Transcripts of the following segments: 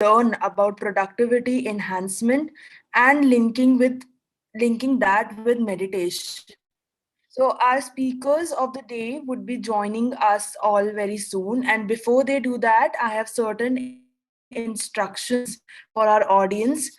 learn about productivity enhancement and linking that with meditation. So our speakers of the day would be joining us all very soon. And before they do that, I have certain instructions for our audience.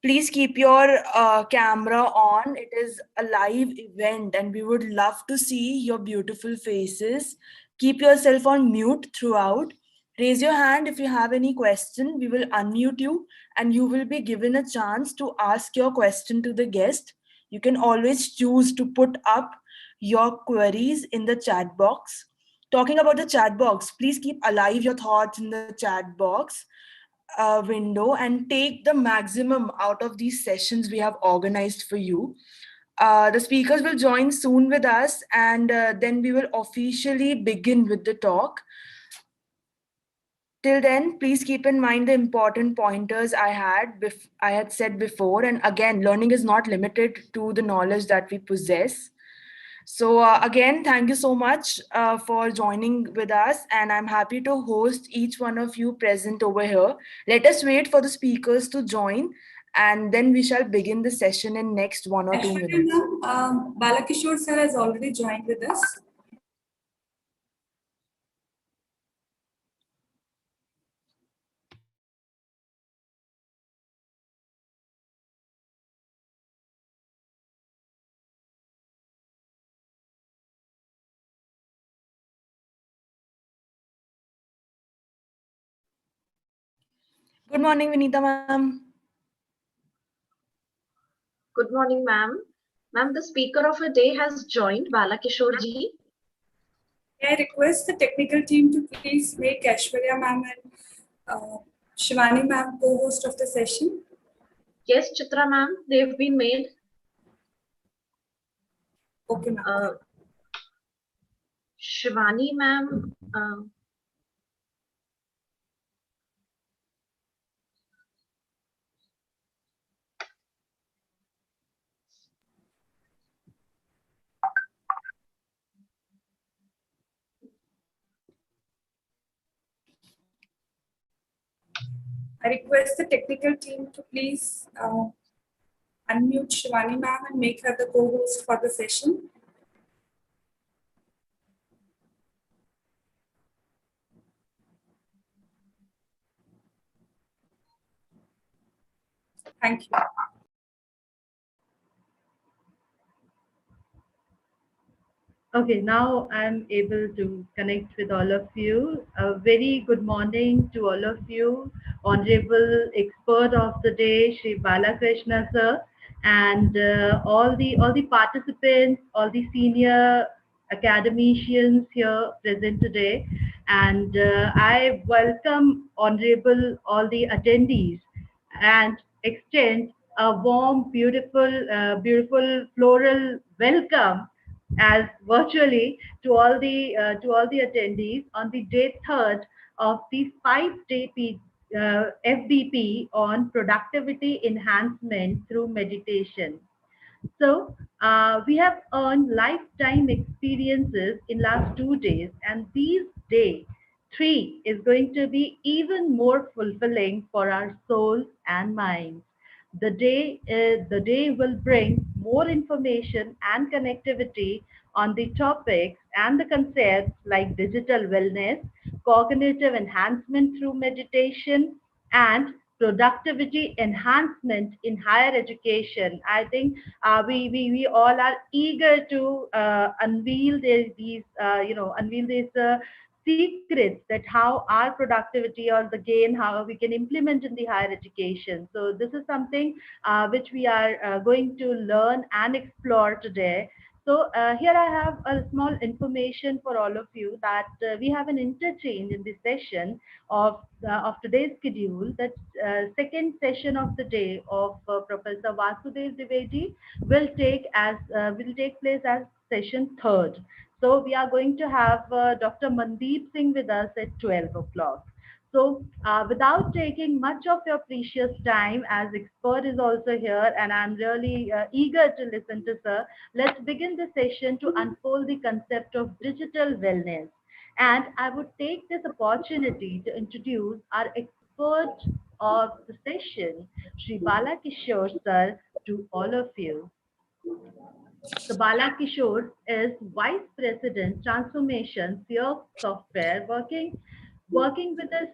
Please keep your camera on. It is a live event, and we would love to see your beautiful faces. Keep yourself on mute throughout. Raise your hand if you have any question. We will unmute you, and you will be given a chance to ask your question to the guest. You can always choose to put up your queries in the chat box. Talking about the chat box, please keep alive your thoughts in the chat box window and take the maximum out of these sessions we have organized for you. The speakers will join soon with us, and then we will officially begin with the talk. Till then, please keep in mind the important pointers I had said before. And again, learning is not limited to the knowledge that we possess. So again, thank you so much for joining with us, and I'm happy to host each one of you present over here. Let us wait for the speakers to join, and then we shall begin the session in next 1 or 2 minutes. Actually, ma'am, Balakishore sir has already joined with us. Good morning, Vinita ma'am. Good morning, ma'am. Ma'am, the speaker of the day has joined, Balakishore ji. I request the technical team to please make Aishwarya ma'am and Shivani ma'am co-host of the session. Yes, Chitra ma'am, they've been made. Okay, ma'am. Shivani ma'am, I request the technical team to please unmute Shivani ma'am and make her the co-host for the session. Thank you. Okay, now I'm able to connect with all of you. A very good morning to all of you, Honorable Expert of the Day, Sh.Balakishore sir, and all the participants, all the senior academicians here present today, and I welcome Honorable all the attendees and extend a warm, beautiful floral welcome as virtually to all the attendees on the day third of the 5-day FDP on productivity enhancement through meditation. So we have earned lifetime experiences in last 2 days, and these day three is going to be even more fulfilling for our souls and minds. The day will bring more information and connectivity on the topics and the concepts like digital wellness, cognitive enhancement through meditation, and productivity enhancement in higher education. I think we all are eager to unveil these secrets that how our productivity or the gain how we can implement in the higher education. So this is something which we are going to learn and explore today. So here I have a small information for all of you that we have an interchange in this session of today's schedule. That second session of the day of Professor Vasudev Dwivedi will take place as session third. So we are going to have Dr. Mandeep Singh with us at 12 o'clock. So without taking much of your precious time, as expert is also here, and I'm really eager to listen to sir, let's begin the session to unfold the concept of digital wellness. And I would take this opportunity to introduce our expert of the session, Sh.Balakishore sir, to all of you. Sh.Balakishore is Vice President Transformation Pure Software working with this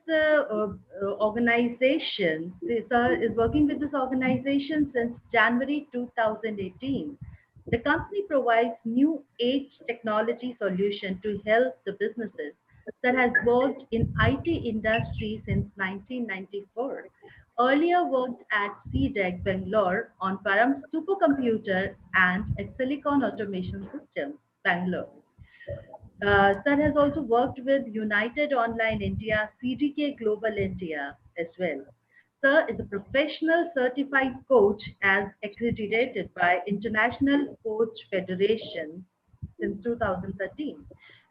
organization. Sir is working with this organization since January 2018. The company provides new age technology solution to help the businesses that has worked in IT industry since 1994. Earlier worked at CDEC Bangalore on Param supercomputer and at Silicon Automation Systems, Bangalore. Sir has also worked with United Online India, CDK Global India as well. Sir is a professional certified coach as accredited by International Coach Federation since 2013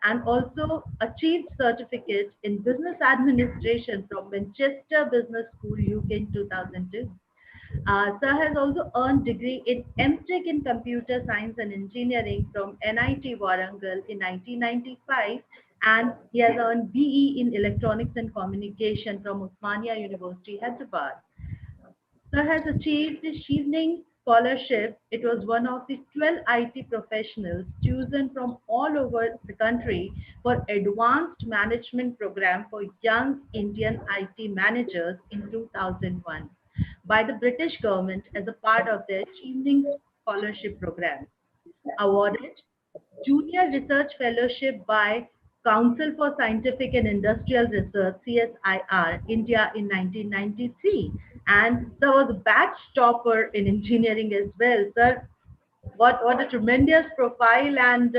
and also achieved certificate in business administration from Manchester Business School UK in 2002. Sir has also earned degree in MTech in Computer Science and Engineering from NIT Warangal in 1995, and he has earned BE in Electronics and Communication from Osmania University, Hyderabad. Sir has achieved the Chevening Scholarship. It was one of the 12 IT professionals chosen from all over the country for Advanced Management Program for Young Indian IT Managers in 2001 by the British government as a part of their Chevening Scholarship Program. Awarded Junior Research Fellowship by Council for Scientific and Industrial Research, CSIR, India in 1993. And there was a batch topper in engineering as well. Sir, what a tremendous profile and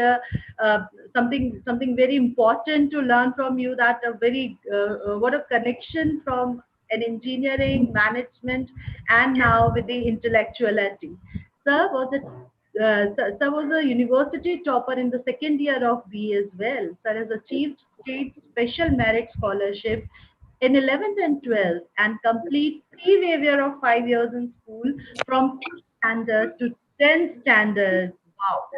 something very important to learn from you, that a very what a connection from an engineering management and now with the intellectuality. Sir was a Sir was a university topper in the second year of BE as well. Sir has achieved state special merit scholarship in 11th and 12th and complete pre-waiver of 5 years in school from 6th standard to 10th standard. Wow.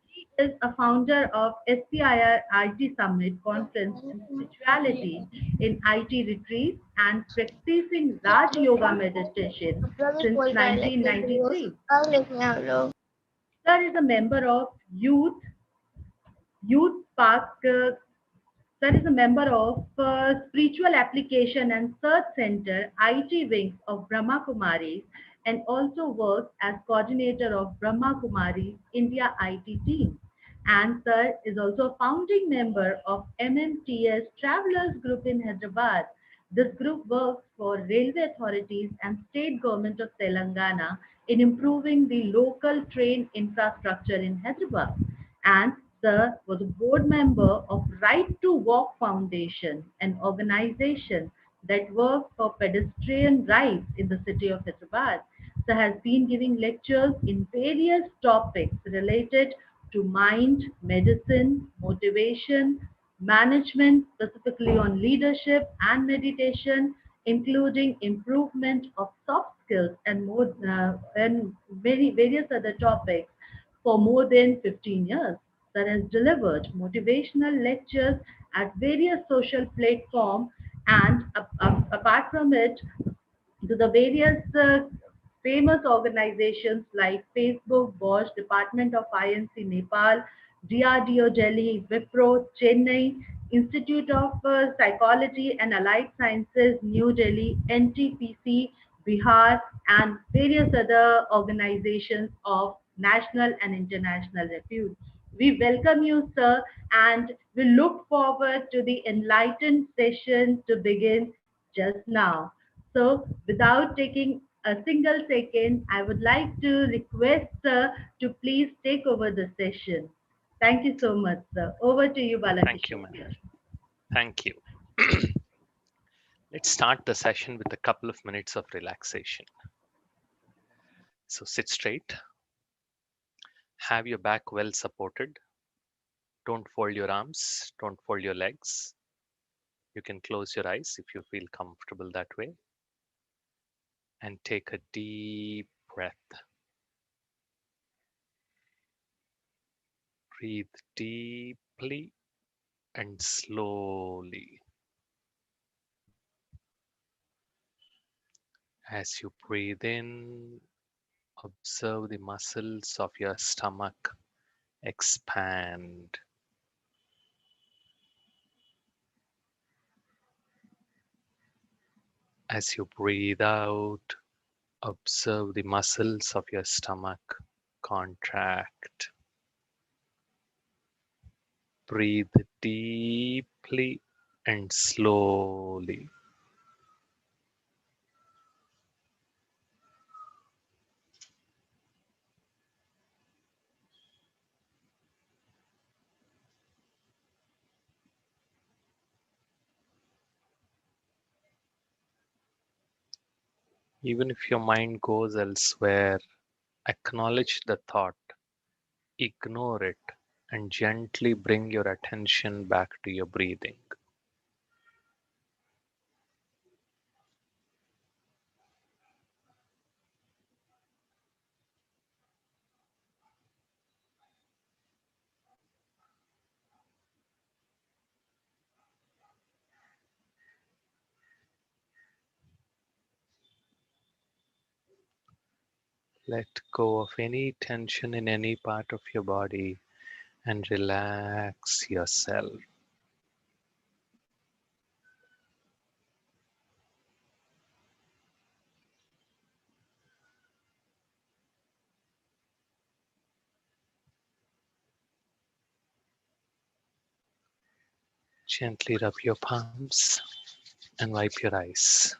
He is a founder of SPIR IT Summit Conference in Spirituality in IT Retreat and practicing Raj Yoga meditation since 1993. Sir is a member of Youth Park. Sir is a member of Spiritual Application and Search Center IT wings of Brahma Kumaris and also works as coordinator of Brahma Kumaris India IT team. And Sir is also a founding member of MMTS Travelers Group in Hyderabad. This group works for railway authorities and state government of Telangana in improving the local train infrastructure in Hyderabad. And Sir was a board member of Right to Walk Foundation, an organization that works for pedestrian rights in the city of Hyderabad. Sir has been giving lectures in various topics related to mind, medicine, motivation, management, specifically on leadership and meditation, including improvement of soft skills and more and many various other topics for more than 15 years. That has delivered motivational lectures at various social platforms and apart from it, to the various famous organizations like Facebook, Bosch, Department of INC Nepal, DRDO Delhi, Wipro, Chennai, Institute of Psychology and Allied Sciences, New Delhi, NTPC, Bihar, and various other organizations of national and international repute. We welcome you, sir, and we look forward to the enlightened session to begin just now. So, without taking a single second, I would like to request sir to please take over the session. Thank you so much, sir. Over to you, Balakishore. Thank you, ma'am. Thank you. Let's start the session with a couple of minutes of relaxation. So sit straight. Have your back well supported. Don't fold your arms. Don't fold your legs. You can close your eyes if you feel comfortable that way. And take a deep breath. Breathe deeply and slowly. As you breathe in, observe the muscles of your stomach expand. As you breathe out, observe the muscles of your stomach contract. Breathe deeply and slowly. Even if your mind goes elsewhere, acknowledge the thought, ignore it, and gently bring your attention back to your breathing. Let go of any tension in any part of your body and relax yourself. Gently rub your palms and wipe your eyes.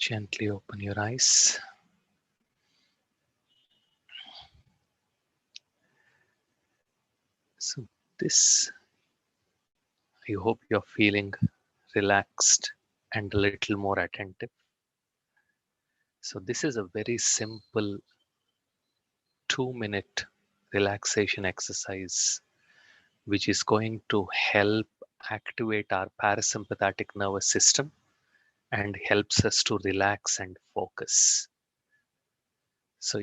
Gently open your eyes. So this, I hope you're feeling relaxed and a little more attentive. So this is a very simple 2-minute relaxation exercise which is going to help activate our parasympathetic nervous system and helps us to relax and focus. So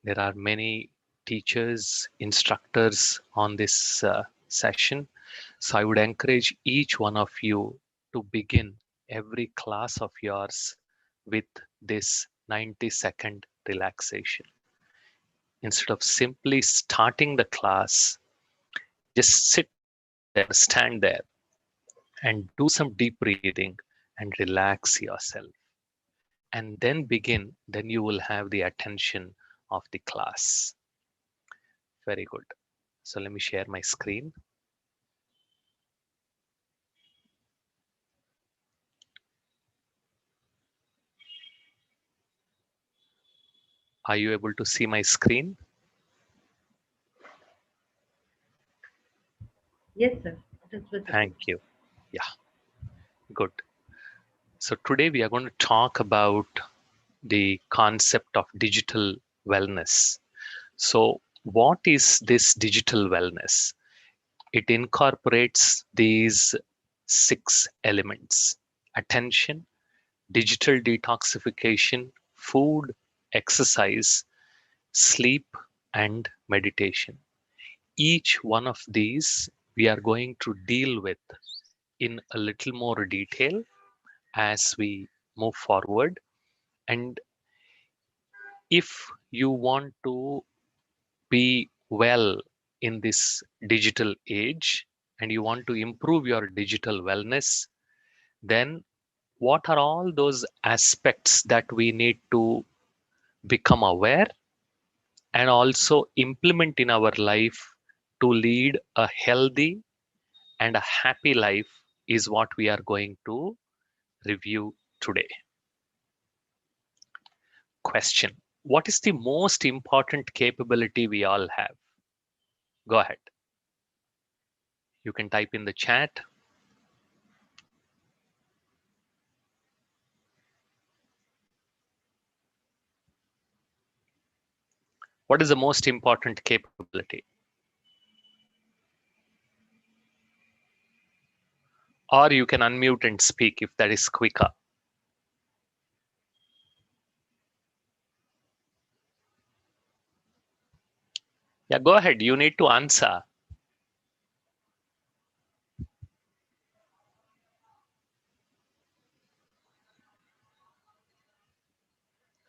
there are many teachers, instructors on this session. So I would encourage each one of you to begin every class of yours with this 90-second relaxation. Instead of simply starting the class, just sit there, stand there, and do some deep breathing and relax yourself. And then begin, then you will have the attention of the class. Very good. So let me share my screen. Are you able to see my screen? Yes, sir. It is visible. Thank you. Yeah, good. So today we are going to talk about the concept of digital wellness. So what is this digital wellness? It incorporates these 6 elements: attention, digital detoxification, food, exercise, sleep, and meditation. Each one of these we are going to deal with in a little more detail as we move forward. And if you want to be well in this digital age and you want to improve your digital wellness, then what are all those aspects that we need to become aware and also implement in our life to lead a healthy and a happy life is what we are going to review today. Question: what is the most important capability we all have? Go ahead. You can type in the chat. What is the most important capability? Or you can unmute and speak if that is quicker. Yeah, go ahead. You need to answer.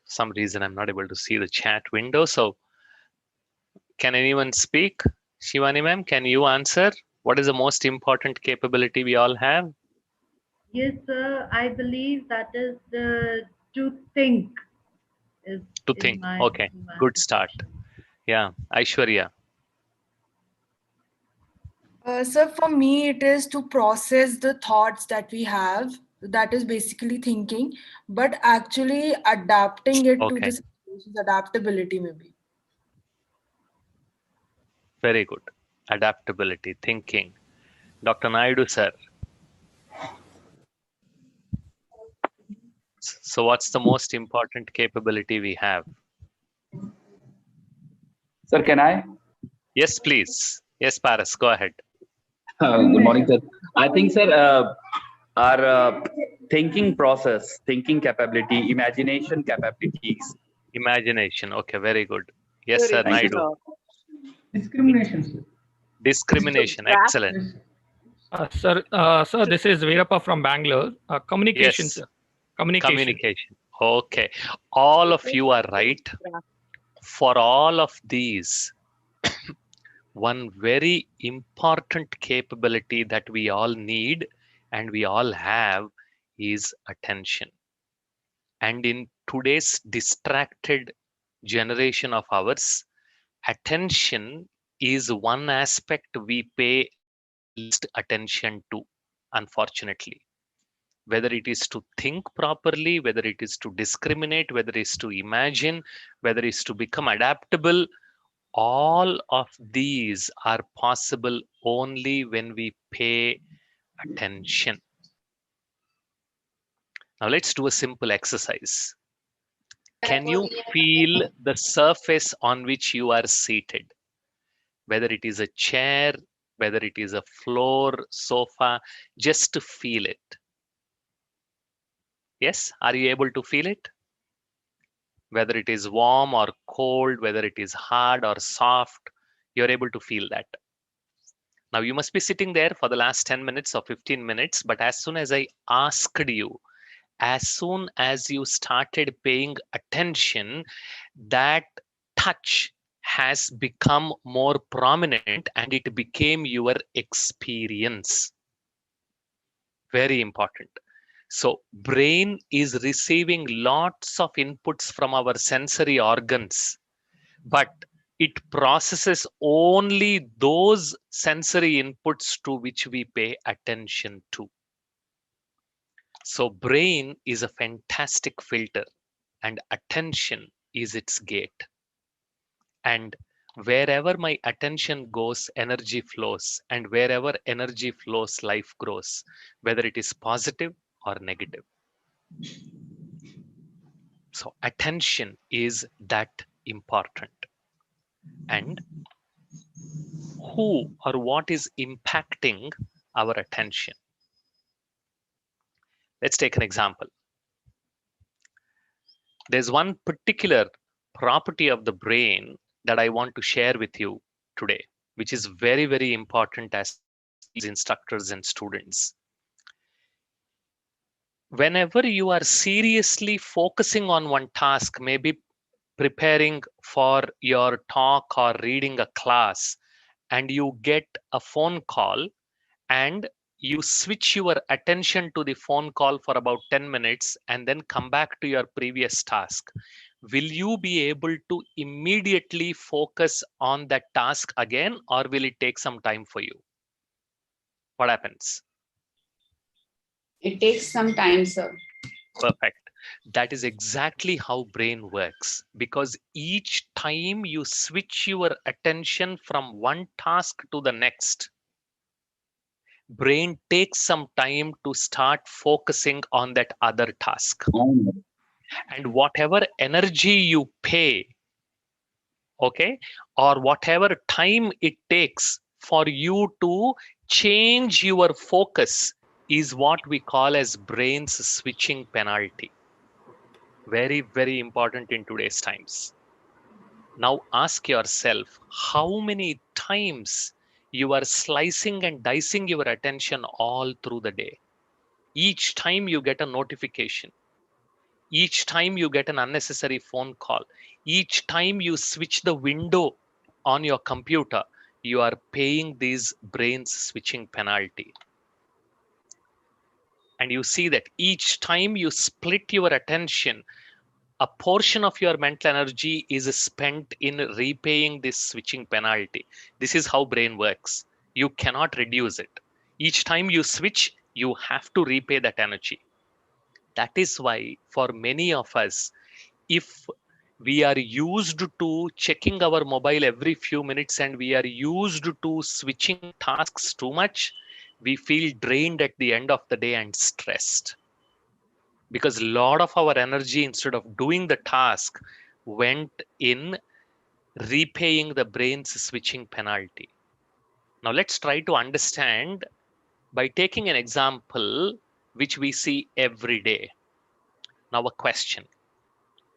some reason I'm not able to see the chat window. So can anyone speak? Shivani ma'am, can you answer? What is the most important capability we all have? Yes, sir. I believe that is the to think is To in think. my Okay, in my good start. perception. Yeah, Aishwarya. So for me, it is to process the thoughts that we have. That is basically thinking, but actually adapting it to Okay, the situations, adaptability maybe. very good. Adaptability, thinking. Dr. Naidu sir. So what's the most important capability we have? Sir, can I? Yes, please. Yes, Paras, go ahead. Good morning, sir. I think, sir, our thinking process, thinking capability, imagination capabilities. Imagination. Okay, very good. Yes, sir, Thank you, Naidu. sir. Discrimination, sir. Discrimination. Excellent. Yes. Sir, this is Veerappa from Bangalore. Communication, Yes, sir. Communication. communication. Okay. All of you are right. For all of these, one very important capability that we all need and we all have is attention. And in today's distracted generation of ours, attention is one aspect we pay least attention to, unfortunately. Whether it is to think properly, whether it is to discriminate, whether it is to imagine, whether it is to become adaptable, all of these are possible only when we pay attention. Now let's do a simple exercise. Can you feel the surface on which you are seated? Whether it is a chair, whether it is a floor, sofa, just to feel it. Yes, are you able to feel it? Whether it is warm or cold, whether it is hard or soft, you're able to feel that. Now you must be sitting there for the last 10 minutes or 15 minutes, but as soon as I asked you, as soon as you started paying attention, that touch has become more prominent and it became your experience. Very important. So brain is receiving lots of inputs from our sensory organs, but it processes only those sensory inputs to which we pay attention to. So brain is a fantastic filter and attention is its gate. And wherever my attention goes, energy flows, and wherever energy flows, life grows, whether it is positive or negative. So attention is that important. And who or what is impacting our attention? Let's take an example. There's one particular property of the brain that I want to share with you today, which is very, very important as instructors and students. Whenever you are seriously focusing on one task, maybe preparing for your talk or reading a class, and you get a phone call and you switch your attention to the phone call for about 10 minutes and then come back to your previous task, will you be able to immediately focus on that task again, or will it take some time for you? What happens? It takes some time, sir. Perfect. That is exactly how brain works, because each time you switch your attention from one task to the next, brain takes some time to start focusing on that other task. And whatever energy you pay, okay, or whatever time it takes for you to change your focus is what we call as brain's switching penalty. Very, very important in today's times. Now ask yourself, how many times you are slicing and dicing your attention all through the day? Each time you get a notification, Each time you get an unnecessary phone call, each time you switch the window on your computer, you are paying these brains switching penalty. And you see that each time you split your attention, a portion of your mental energy is spent in repaying this switching penalty. This is how brain works. You cannot reduce it. Each time you switch, you have to repay that energy. That is why for many of us, if we are used to checking our mobile every few minutes and we are used to switching tasks too much, we feel drained at the end of the day and stressed. Because a lot of our energy, instead of doing the task, went in repaying the brain's switching penalty. Now let's try to understand by taking an example which we see every day. Now a question.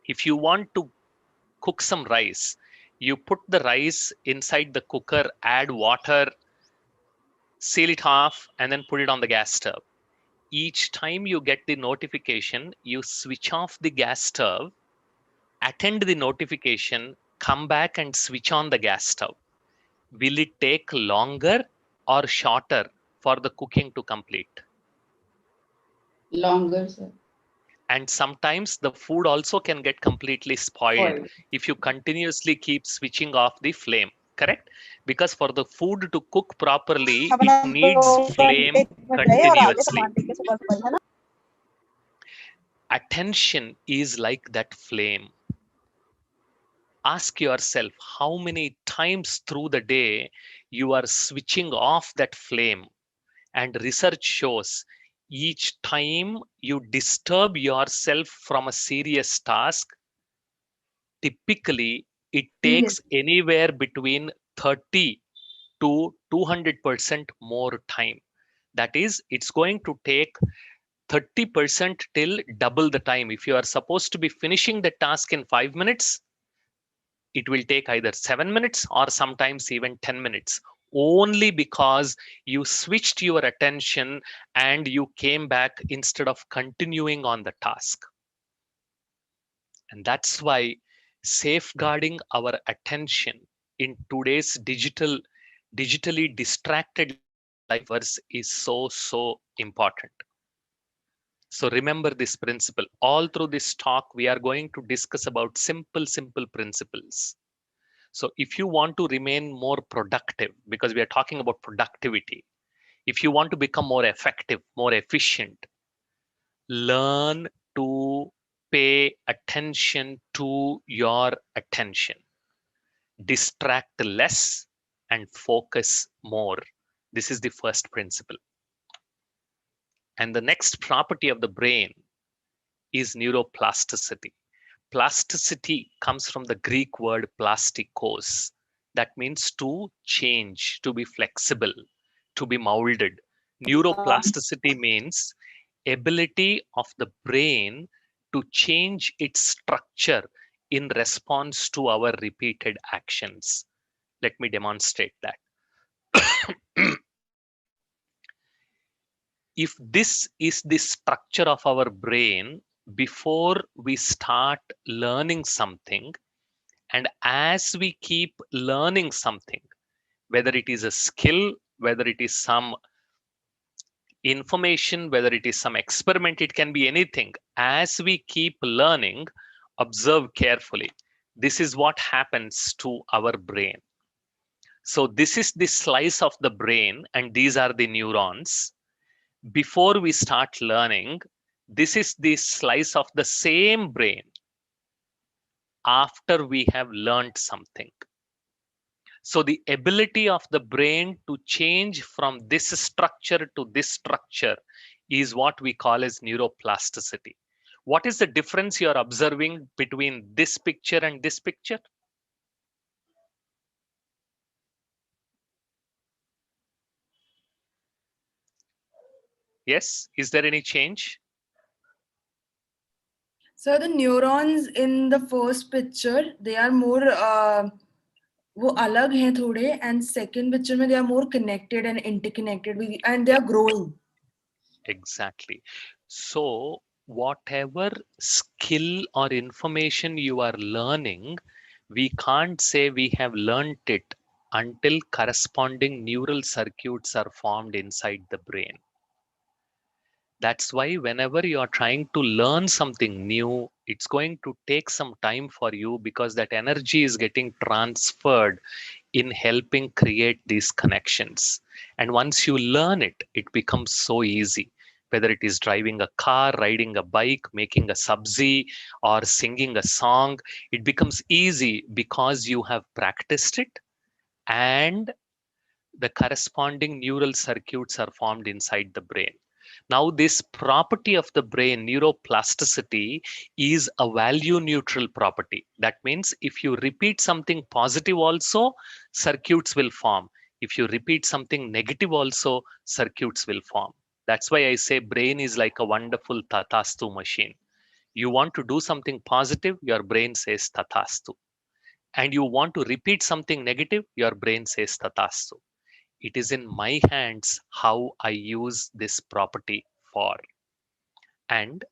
If you want to cook some rice, you put the rice inside the cooker, add water, seal it off, and then put it on the gas stove. Each time you get the notification, you switch off the gas stove, attend the notification, come back and switch on the gas stove. Will it take longer or shorter for the cooking to complete? Longer, sir. And sometimes the food also can get completely spoiled if you continuously keep switching off the flame, correct? Because for the food to cook properly, it needs flame continuously. Attention is like that flame. Ask yourself how many times through the day you are switching off that flame. And research shows each time you disturb yourself from a serious task, typically it takes anywhere between 30 to 200% more time. That is, it's going to take 30% till double the time. If you are supposed to be finishing the task in 5 minutes, it will take either 7 minutes or sometimes even 10 minutes, only because you switched your attention and you came back instead of continuing on the task. And that's why safeguarding our attention in today's digitally distracted lives is so important. So remember this principle. All through this talk, we are going to discuss about simple principles. So if you want to remain more productive, because we are talking about productivity, if you want to become more effective, more efficient, learn to pay attention to your attention. Distract less and focus more. This is the first principle. And the next property of the brain is neuroplasticity. Plasticity comes from the Greek word plastikos. That means to change, to be flexible, to be molded. Neuroplasticity means ability of the brain to change its structure in response to our repeated actions. Let me demonstrate that. If this is the structure of our brain before we start learning something, and as we keep learning something, whether it is a skill, whether it is some information, whether it is some experiment, it can be anything. As we keep learning, observe carefully. This is what happens to our brain. So this is the slice of the brain, and these are the neurons. Before we start learning, this is the slice of the same brain after we have learned something. So the ability of the brain to change from this structure to this structure is what we call as neuroplasticity. What is the difference you are observing between this picture and this picture? Yes, is there any change? So the neurons in the first picture, they are more वो अलग हैं थोड़े, and second picture में they are more connected and interconnected, and they are growing. Exactly. So whatever skill or information you are learning, we can't say we have learned it until corresponding neural circuits are formed inside the brain. That's why whenever you are trying to learn something new, it's going to take some time for you, because that energy is getting transferred in helping create these connections. And once you learn it, it becomes so easy. Whether it is driving a car, riding a bike, making a sabzi, or singing a song, it becomes easy because you have practiced it, and the corresponding neural circuits are formed inside the brain. Now, this property of the brain, neuroplasticity, is a value neutral property. That means if you repeat something positive also, circuits will form. If you repeat something negative also, circuits will form. That's why I say brain is like a wonderful tathastu machine. You want to do something positive, your brain says tathastu. And you want to repeat something negative, your brain says tathastu. It is in my hands how I use this property for. And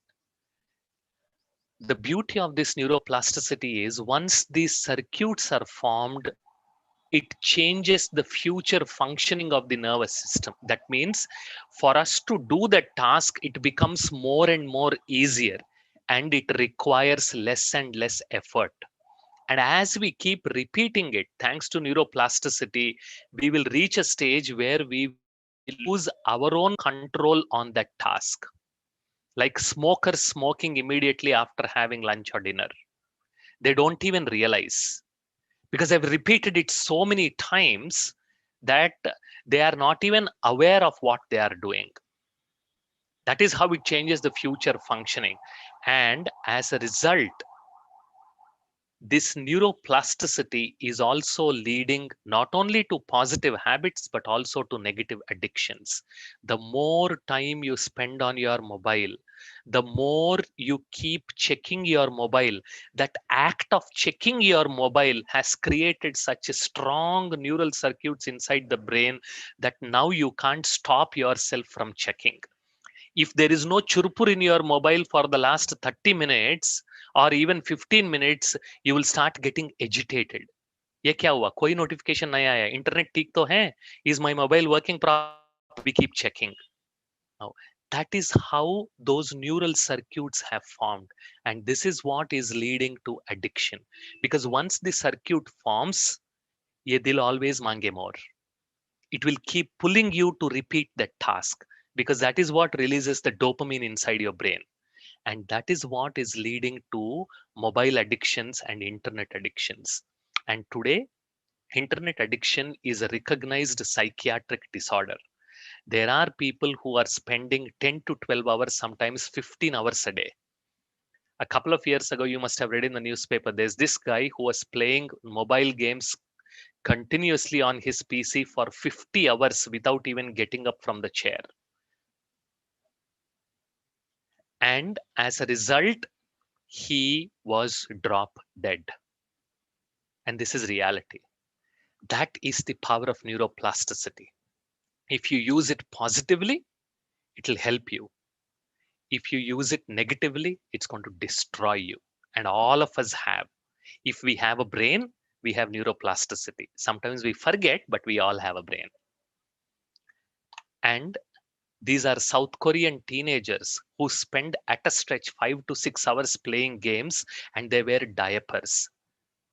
the beauty of this neuroplasticity is once these circuits are formed, it changes the future functioning of the nervous system. That means for us to do that task, it becomes more and more easier, and it requires less and less effort. And as we keep repeating it, thanks to neuroplasticity, we will reach a stage where we lose our own control on that task. Like smokers smoking immediately after having lunch or dinner. They don't even realize, because I've repeated it so many times that they are not even aware of what they are doing. That is how it changes the future functioning. And as a result, this neuroplasticity is also leading not only to positive habits but also to negative addictions. The more time you spend on your mobile, the more you keep checking your mobile. That act of checking your mobile has created such a strong neural circuits inside the brain that now you can't stop yourself from checking. If there is no churpur in your mobile for the last 30 minutes or even 15 minutes, you will start getting agitated. ये क्या हुआ, कोई notification नहीं आया, internet ठीक तो है, is my mobile working properly, we keep checking. Now, that is how those neural circuits have formed, and this is what is leading to addiction. Because once the circuit forms, ये दिल always मांगे more. It will keep pulling you to repeat that task, because that is what releases the dopamine inside your brain. And that is what is leading to mobile addictions and internet addictions. And today, internet addiction is a recognized psychiatric disorder. There are people who are spending 10 to 12 hours, sometimes 15 hours a day. A couple of years ago, you must have read in the newspaper, there's this guy who was playing mobile games continuously on his PC for 50 hours without even getting up from the chair. And as a result, he was drop dead. And this is reality. That is the power of neuroplasticity. If you use it positively, it will help you. If you use it negatively, it's going to destroy you. And all of us have. If we have a brain, we have neuroplasticity. Sometimes we forget, but we all have a brain. And these are South Korean teenagers who spend at a stretch 5 to 6 hours playing games, and they wear diapers.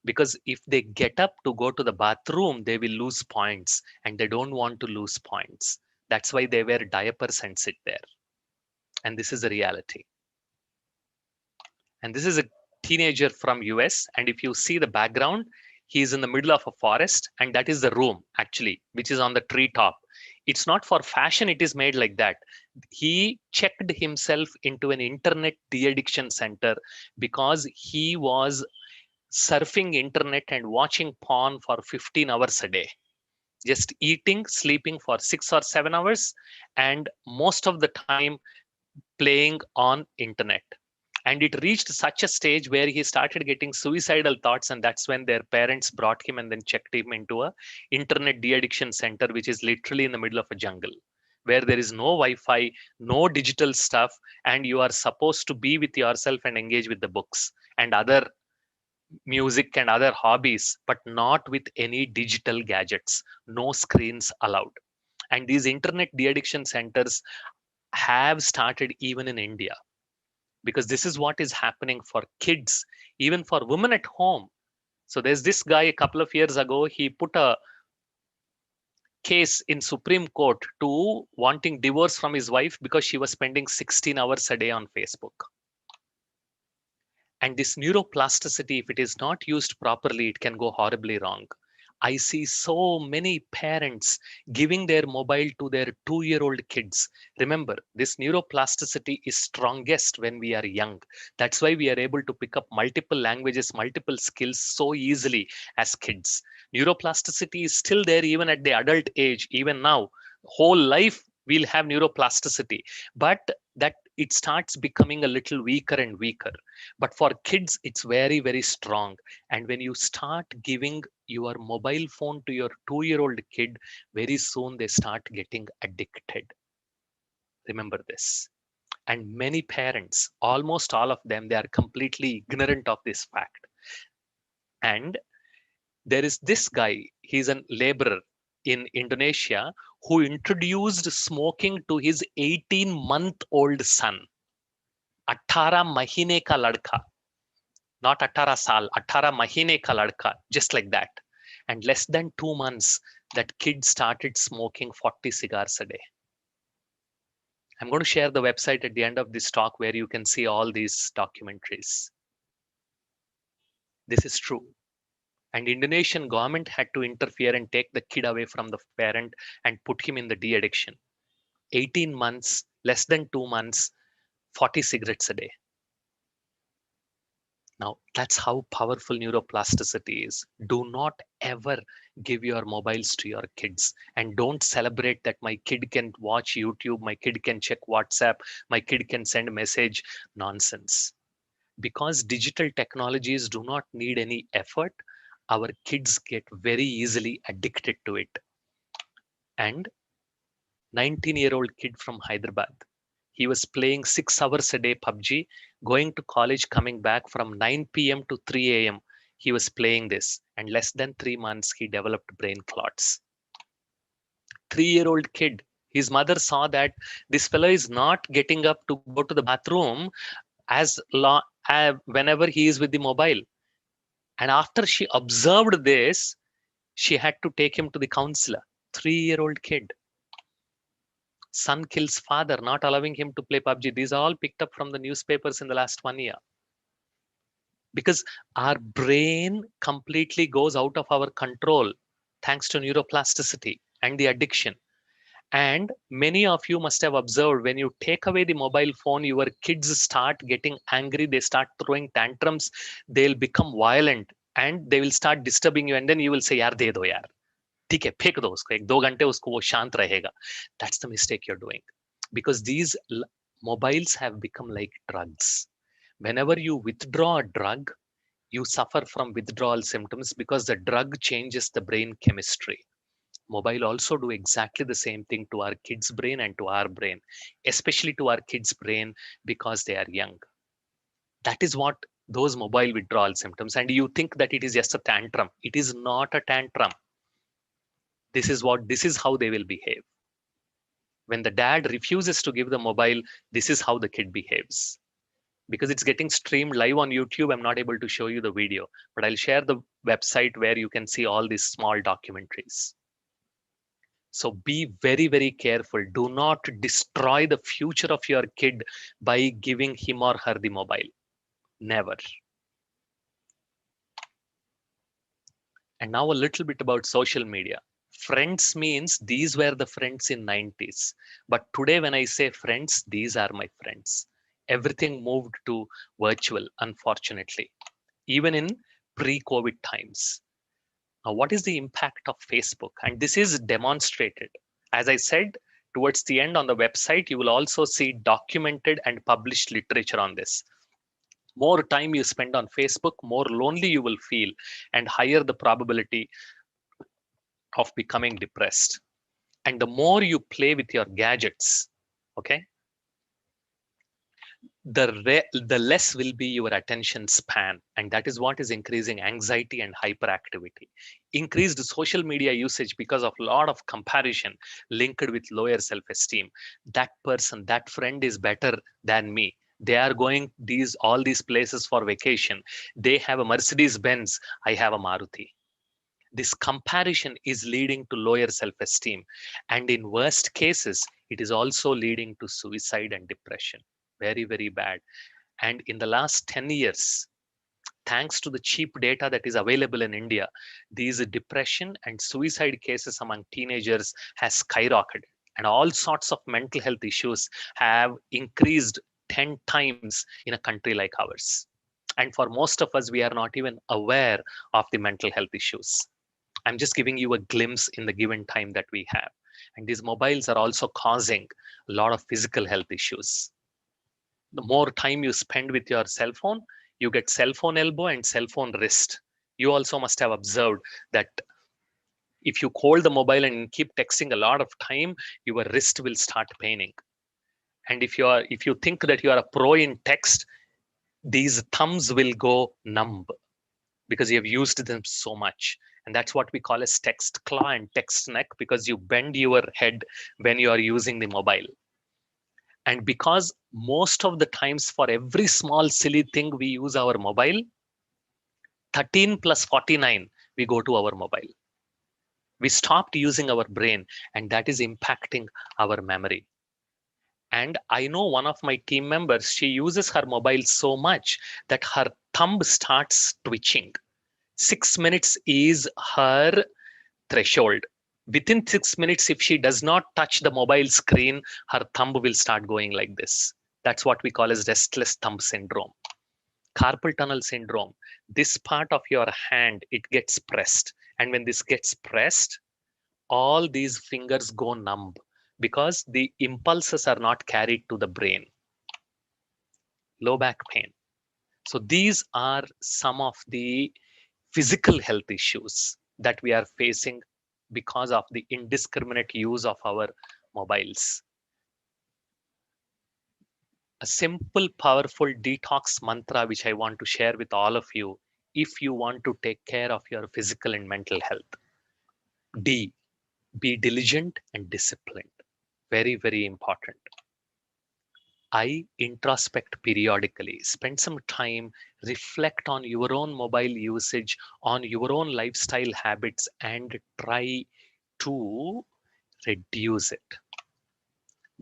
Because if they get up to go to the bathroom, they will lose points, and they don't want to lose points. That's why they wear diapers and sit there. And this is a reality. And this is a teenager from US. And if you see the background, he is in the middle of a forest, and that is the room actually, which is on the treetop. It's not for fashion, it is made like that. He checked himself into an internet de-addiction center because he was surfing internet and watching porn for 15 hours a day, just eating, sleeping for 6 or 7 hours, and most of the time playing on internet. And it reached such a stage where he started getting suicidal thoughts, and that's when their parents brought him and then checked him into a internet de-addiction center, which is literally in the middle of a jungle. where there is no Wi-Fi, no digital stuff, and you are supposed to be with yourself and engage with the books and other music and other hobbies, but not with any digital gadgets, no screens allowed. And these internet de-addiction centers have started even in India, because this is what is happening for kids, even for women at home. So there's this guy a couple of years ago, he put a case in Supreme Court to wanting divorce from his wife because she was spending 16 hours a day on Facebook. And this neuroplasticity, if it is not used properly, it can go horribly wrong. I see so many parents giving their mobile to their 2-year-old kids. Remember, this neuroplasticity is strongest when we are young. That's why we are able to pick up multiple languages, multiple skills so easily as kids. Neuroplasticity is still there even at the adult age. Even now, whole life we'll have neuroplasticity, but that it starts becoming a little weaker and weaker. But for kids, it's very, very strong. And when you start giving your mobile phone to your 2-year-old kid, very soon they start getting addicted. Remember this. And many parents, almost all of them, they are completely ignorant of this fact. And there is this guy, he's a laborer in Indonesia who introduced smoking to his 18-month-old son. 18 mahine ka ladka. Not 18 saal, 18 mahine ka ladka, just like that. And less than 2 months, that kid started smoking 40 cigars a day. I'm going to share the website at the end of this talk where you can see all these documentaries. This is true. And Indonesian government had to interfere and take the kid away from the parent and put him in the de-addiction. 18 months, less than 2 months, 40 cigarettes a day. Now, that's how powerful neuroplasticity is. Do not ever give your mobiles to your kids, and don't celebrate that my kid can watch YouTube, my kid can check WhatsApp, my kid can send a message. Nonsense. Because digital technologies do not need any effort, our kids get very easily addicted to it. And 19-year-old kid from Hyderabad, he was playing 6 hours a day PUBG, going to college, coming back from 9 p.m. to 3 a.m. He was playing this, and less than 3 months, he developed brain clots. 3-year-old kid, his mother saw that this fellow is not getting up to go to the bathroom as long whenever he is with the mobile. And after she observed this, she had to take him to the counselor. 3-year-old kid. Son kills father, not allowing him to play PUBG. These are all picked up from the newspapers in the last 1 year. Because our brain completely goes out of our control thanks to neuroplasticity and the addiction. And many of you must have observed, when you take away the mobile phone, your kids start getting angry, they start throwing tantrums, they'll become violent, and they will start disturbing you, and then you will say, yaar, de do yaar. ठीक है, फेंक दो उसको, 1-2 घंटे उसको वो शांत रहेगा. That's the mistake you're doing. Because these mobiles have become like drugs. Whenever you withdraw a drug, you suffer from withdrawal symptoms because the drug changes the brain chemistry. Mobile also do exactly the same thing to our kids' brain and to our brain, especially to our kids' brain because they are young. That is what those mobile withdrawal symptoms. And you think that it is just a tantrum. It is not a tantrum. This is how they will behave. When the dad refuses to give the mobile, this is how the kid behaves. Because it's getting streamed live on YouTube, I'm not able to show you the video, but I'll share the website where you can see all these small documentaries. So be very, very careful. Do not destroy the future of your kid by giving him or her the mobile. Never. And now a little bit about social media. Friends means these were the friends in 90s. But today when I say friends, these are my friends. Everything moved to virtual, unfortunately, even in pre-COVID times. Now, what is the impact of Facebook? And this is demonstrated. As I said, towards the end on the website, you will also see documented and published literature on this. More time you spend on Facebook, more lonely you will feel, and higher the probability of becoming depressed. And the more you play with your gadgets, okay, the less will be your attention span, and that is what is increasing anxiety and hyperactivity. Increased social media usage because of a lot of comparison linked with lower self-esteem. That person, that friend is better than me. They are going all these places for vacation. They have a Mercedes Benz, I have a Maruti. This comparison is leading to lower self-esteem, and in worst cases it is also leading to suicide and depression. Very, very bad. And in the last 10 years, thanks to the cheap data that is available in India, these depression and suicide cases among teenagers has skyrocketed. And all sorts of mental health issues have increased 10 times in a country like ours. And for most of us, we are not even aware of the mental health issues. I'm just giving you a glimpse in the given time that we have. And these mobiles are also causing a lot of physical health issues. The more time you spend with your cell phone, you get cell phone elbow and cell phone wrist. You also must have observed that if you hold the mobile and keep texting a lot of time, your wrist will start paining. And if you think that you are a pro in text, these thumbs will go numb because you have used them so much. And that's what we call as text claw and text neck, because you bend your head when you are using the mobile. And because most of the times for every small silly thing we use our mobile, 13 plus 49, we go to our mobile. We stopped using our brain, and that is impacting our memory. And I know one of my team members, she uses her mobile so much that her thumb starts twitching. 6 minutes is her threshold. Within 6 minutes, if she does not touch the mobile screen, her thumb will start going like this. That's what we call as restless thumb syndrome. Carpal tunnel syndrome. This part of your hand, it gets pressed. And when this gets pressed, all these fingers go numb because the impulses are not carried to the brain. Low back pain. So these are some of the physical health issues that we are facing because of the indiscriminate use of our mobiles. A simple, powerful detox mantra which I want to share with all of you if you want to take care of your physical and mental health. D, be diligent and disciplined. Very, very important. I, introspect periodically. Spend some time, reflect on your own mobile usage, on your own lifestyle habits, and try to reduce it.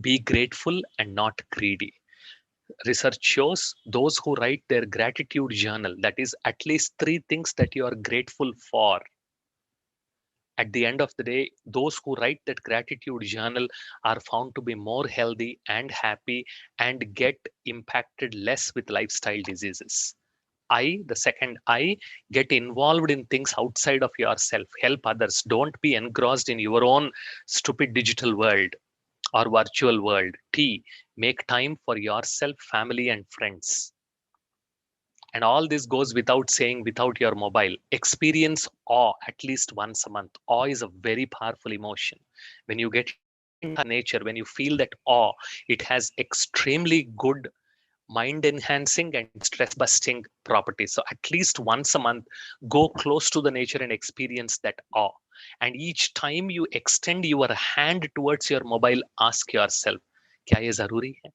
Be grateful and not greedy. Research shows those who write their gratitude journal, that is at least 3 things that you are grateful for. At the end of the day, those who write that gratitude journal are found to be more healthy and happy and get impacted less with lifestyle diseases. The second I, get involved in things outside of yourself. Help others. Don't be engrossed in your own stupid digital world or virtual world. T, make time for yourself, family, and friends. And all this goes without saying, without your mobile. Experience awe at least once a month. Awe is a very powerful emotion. When you get into nature, when you feel that awe, it has extremely good mind enhancing and stress busting properties. So at least once a month, go close to the nature and experience that awe. And each time you extend your hand towards your mobile, ask yourself, kya ye zaruri hai?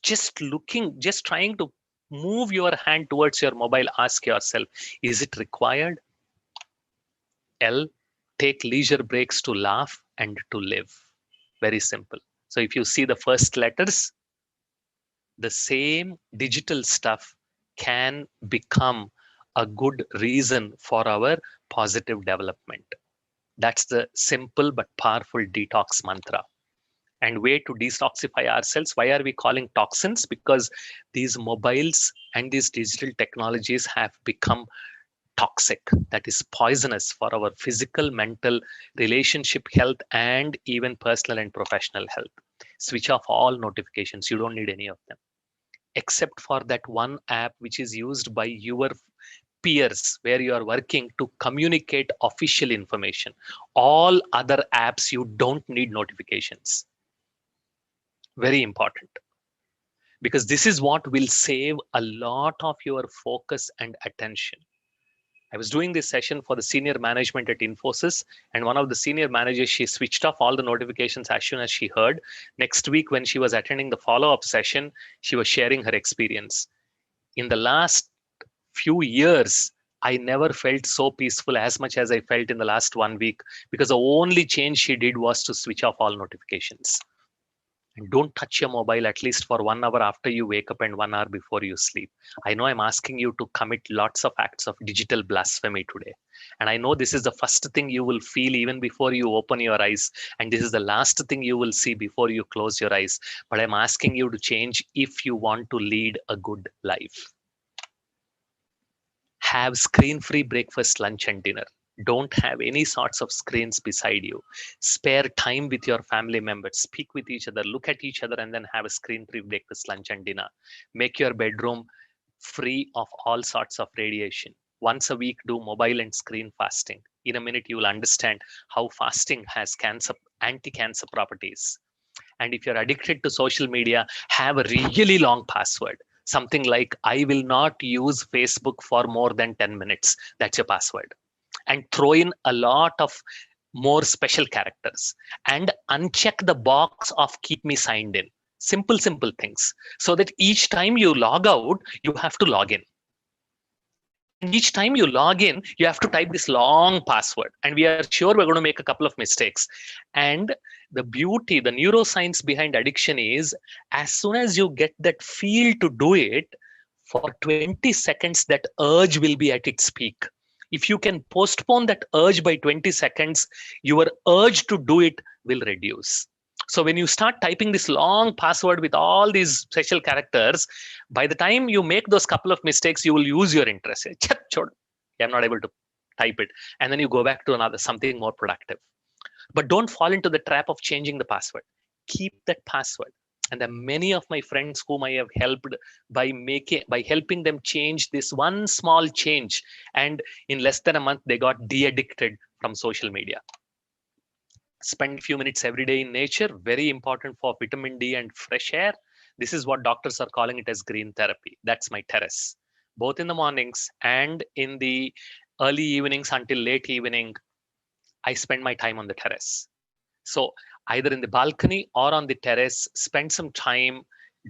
Just trying to move your hand towards your mobile, ask yourself, is it required? L, take leisure breaks to laugh and to live. Very simple. So if you see the first letters, the same digital stuff can become a good reason for our positive development. That's the simple but powerful detox mantra. And way to detoxify ourselves. Why are we calling toxins? Because these mobiles and these digital technologies have become toxic, that is poisonous for our physical, mental, relationship health, and even personal and professional health. Switch off all notifications. You don't need any of them, except for that one app which is used by your appears where you are working to communicate official information. All other apps, you don't need notifications. Very important, because this is what will save a lot of your focus and attention. I was doing this session for the senior management at Infosys, and one of the senior managers, she switched off all the notifications as soon as she heard. Next week, when she was attending the follow-up session, she was sharing her experience. In the last few years, I never felt so peaceful as much as I felt in the last 1 week, because the only change she did was to switch off all notifications. And don't touch your mobile at least for 1 hour after you wake up and 1 hour before you sleep. I know I'm asking you to commit lots of acts of digital blasphemy today. And I know this is the first thing you will feel even before you open your eyes. And this is the last thing you will see before you close your eyes. But I'm asking you to change if you want to lead a good life. Have screen-free breakfast, lunch, and dinner. Don't have any sorts of screens beside you. Spare time with your family members. Speak with each other, look at each other, and then have a screen-free breakfast, lunch, and dinner. Make your bedroom free of all sorts of radiation. Once a week, do mobile and screen fasting. In a minute, you will understand how fasting has anti-cancer properties. And if you're addicted to social media, have a really long password. Something like, I will not use Facebook for more than 10 minutes. That's your password. And throw in a lot of more special characters and uncheck the box of keep me signed in. Simple things. So that each time you log out, you have to log in. And each time you log in, you have to type this long password. And we are sure we're going to make a couple of mistakes. And the beauty, the neuroscience behind addiction is, as soon as you get that feel to do it, for 20 seconds, that urge will be at its peak. If you can postpone that urge by 20 seconds, your urge to do it will reduce. So when you start typing this long password with all these special characters, by the time you make those couple of mistakes, you will lose your interest. I'm not able to type it. And then you go back to something more productive. But don't fall into the trap of changing the password. Keep that password. And there are many of my friends whom I have helped by helping them change this one small change. And in less than a month, they got de-addicted from social media. Spend a few minutes every day in nature, very important for vitamin D and fresh air. This is what doctors are calling it as green therapy. That's my terrace. Both in the mornings and in the early evenings until late evening, I spend my time on the terrace. So either in the balcony or on the terrace, spend some time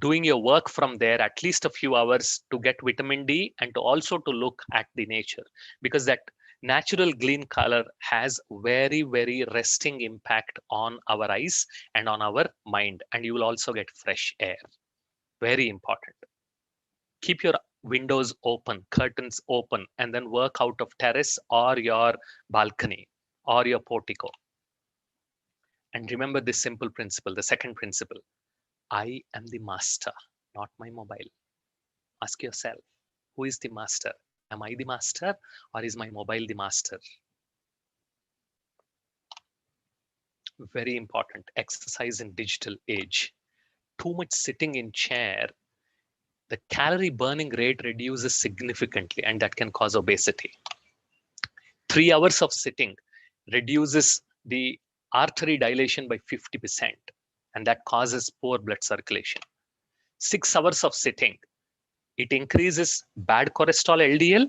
doing your work from there, at least a few hours, to get vitamin D and to also to look at the nature, because that natural green color has very resting impact on our eyes and on our mind, and you will also get fresh air. Very important. Keep your windows open, curtains open, and then work out of terrace or your balcony or your portico. And remember this simple principle, the second principle: I am the master, not my mobile. Ask yourself, who is the master? Am I the master, or is my mobile the master? Very important. Exercise in digital age. Too much sitting in chair, the calorie burning rate reduces significantly, and that can cause obesity. 3 hours of sitting reduces the artery dilation by 50%, and that causes poor blood circulation. 6 hours of sitting, it increases bad cholesterol LDL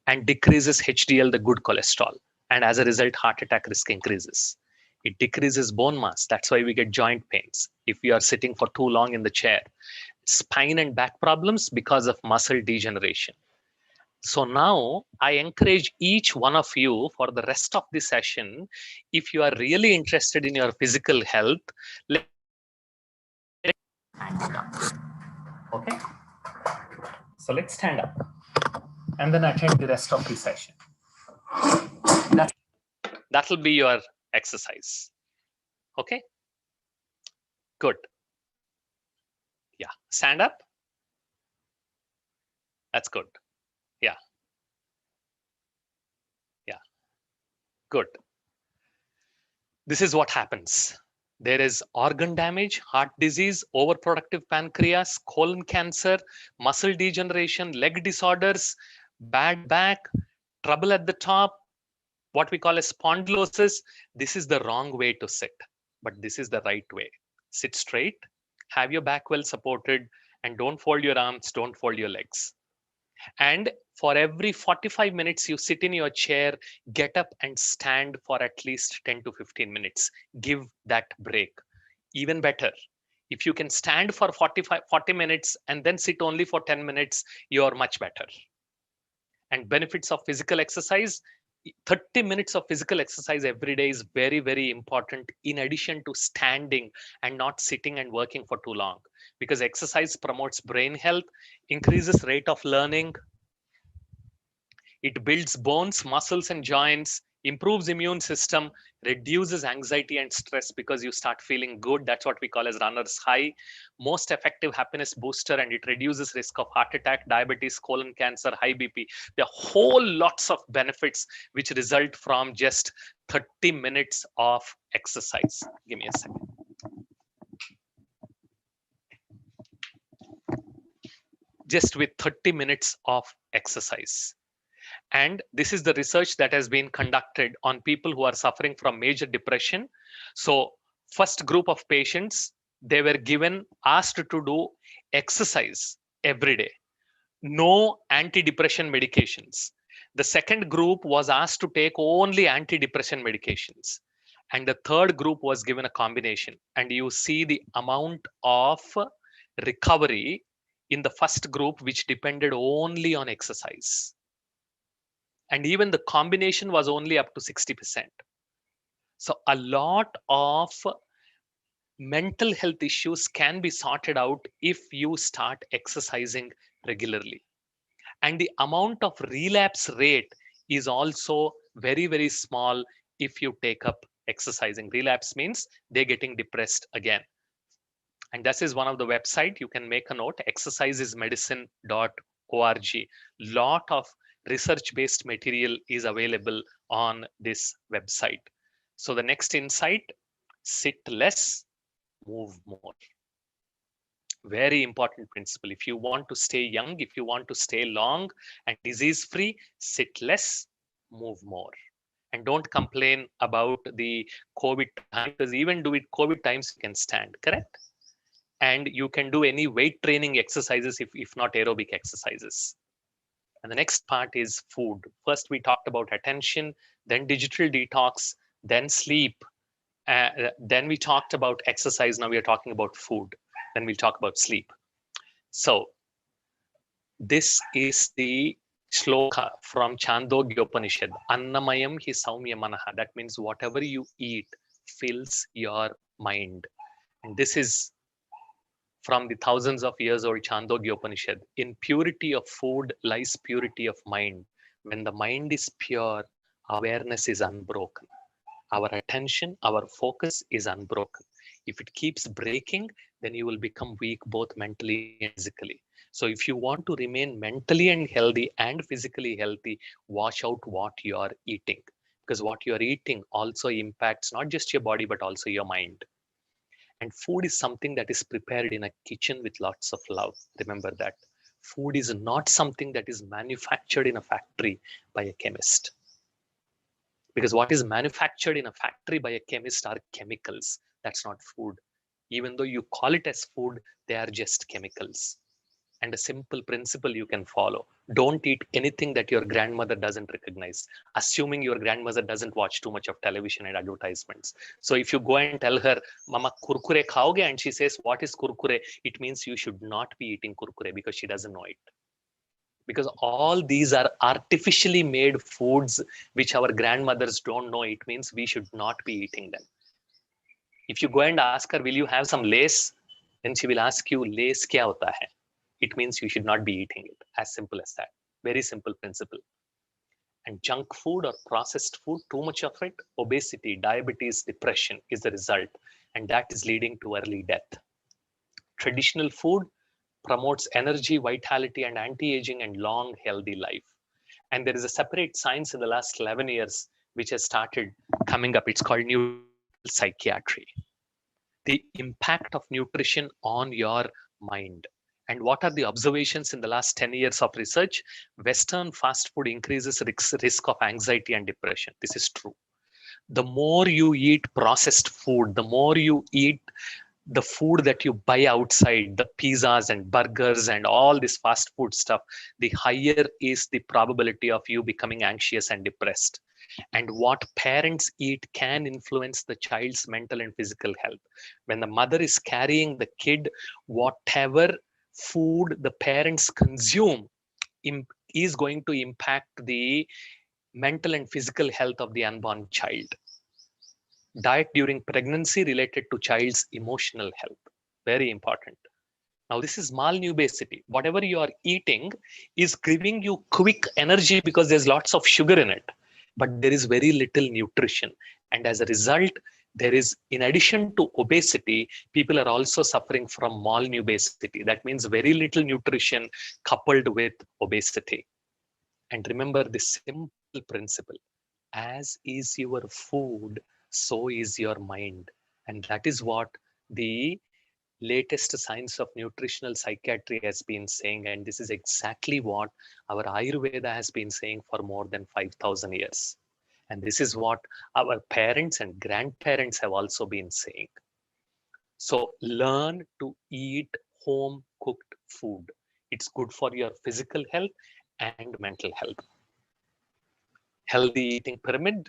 and decreases HDL, the good cholesterol. And as a result, heart attack risk increases. It decreases bone mass. That's why we get joint pains if we are sitting for too long in the chair. Spine and back problems because of muscle degeneration. So now I encourage each one of you for the rest of the session, if you are really interested in your physical health, let's stand up. Okay? So let's stand up and then attend the rest of the session. That'll be your exercise. Okay? Good. Yeah. Stand up. That's good. Yeah. Yeah. Good. This is what happens. There is organ damage, heart disease, overproductive pancreas, colon cancer, muscle degeneration, leg disorders, bad back, trouble at the top, what we call as spondylosis, this is the wrong way to sit, but this is the right way. Sit straight, have your back well supported, and don't fold your arms, don't fold your legs. And for every 45 minutes you sit in your chair, get up and stand for at least 10 to 15 minutes. Give that break. Even better, if you can stand for 40 minutes and then sit only for 10 minutes, you're much better. And benefits of physical exercise, 30 minutes of physical exercise every day is very, very important, in addition to standing and not sitting and working for too long, because exercise promotes brain health, increases rate of learning, it builds bones, muscles, and joints, improves immune system, reduces anxiety and stress because you start feeling good. That's what we call as runner's high. Most effective happiness booster, and it reduces risk of heart attack, diabetes, colon cancer, high BP. There are whole lots of benefits which result from just 30 minutes of exercise. Give me a second. Just with 30 minutes of exercise. And this is the research that has been conducted on people who are suffering from major depression. So first group of patients, they were asked to do exercise every day, no antidepressant medications. The second group was asked to take only antidepressant medications. And the third group was given a combination. And you see the amount of recovery in the first group, which depended only on exercise. And even the combination was only up to 60%. So a lot of mental health issues can be sorted out if you start exercising regularly. And the amount of relapse rate is also very, very small if you take up exercising. Relapse means they're getting depressed again. And this is one of the website. You can make a note, exercisesmedicine.org. Lot of research-based material is available on this website. So the next insight, sit less, move more. Very important principle. If you want to stay young, if you want to stay long and disease-free, sit less, move more. And don't complain about the COVID time, because even during COVID times you can stand, correct? And you can do any weight training exercises if not aerobic exercises. And the next part is food. First, we talked about attention, then digital detox, then sleep. Then we talked about exercise. Now we are talking about food. Then we'll talk about sleep. So this is the shloka from Chandogya Upanishad. Annamayam hi saumya manaha. That means whatever you eat fills your mind. And this is from the thousands of years old Chandogya Upanishad. In purity of food lies purity of mind. When the mind is pure, awareness is unbroken. Our attention, our focus is unbroken. If it keeps breaking, then you will become weak both mentally and physically. So if you want to remain mentally and healthy and physically healthy, watch out what you are eating. Because what you are eating also impacts not just your body, but also your mind. And food is something that is prepared in a kitchen with lots of love. Remember that. Food is not something that is manufactured in a factory by a chemist. Because what is manufactured in a factory by a chemist are chemicals. That's not food. Even though you call it as food, they are just chemicals. And a simple principle you can follow. Don't eat anything that your grandmother doesn't recognize, assuming your grandmother doesn't watch too much of television and advertisements. So if you go and tell her, Mama, kurkure khaoge, and she says, what is kurkure? It means you should not be eating kurkure because she doesn't know it. Because all these are artificially made foods which our grandmothers don't know. It means we should not be eating them. If you go and ask her, will you have some lace? Then she will ask you, lace kya hota hai? It means you should not be eating it. As simple as that. Very simple principle. And junk food or processed food, too much of it, obesity, diabetes, depression is the result. And that is leading to early death. Traditional food promotes energy, vitality, and anti-aging and long, healthy life. And there is a separate science in the last 11 years which has started coming up. It's called nutritional psychiatry. The impact of nutrition on your mind. And what are the observations in the last 10 years of research? Western fast food increases risk of anxiety and depression. This is true. The more you eat processed food, the more you eat the food that you buy outside, the pizzas and burgers and all this fast food stuff, the higher is the probability of you becoming anxious and depressed. And what parents eat can influence the child's mental and physical health. When the mother is carrying the kid, whatever food the parents consume is going to impact the mental and physical health of the unborn child. Diet during pregnancy related to child's emotional health. Very important. Now, this is malnubesity. Whatever you are eating is giving you quick energy because there's lots of sugar in it, but there is very little nutrition. And as a result, there is, in addition to obesity, people are also suffering from malnubesity. That means very little nutrition coupled with obesity. And remember this simple principle: as is your food, so is your mind. And that is what the latest science of nutritional psychiatry has been saying. And this is exactly what our Ayurveda has been saying for more than 5,000 years. And this is what our parents and grandparents have also been saying. So learn to eat home cooked food. It's good for your physical health and mental health. Healthy eating pyramid: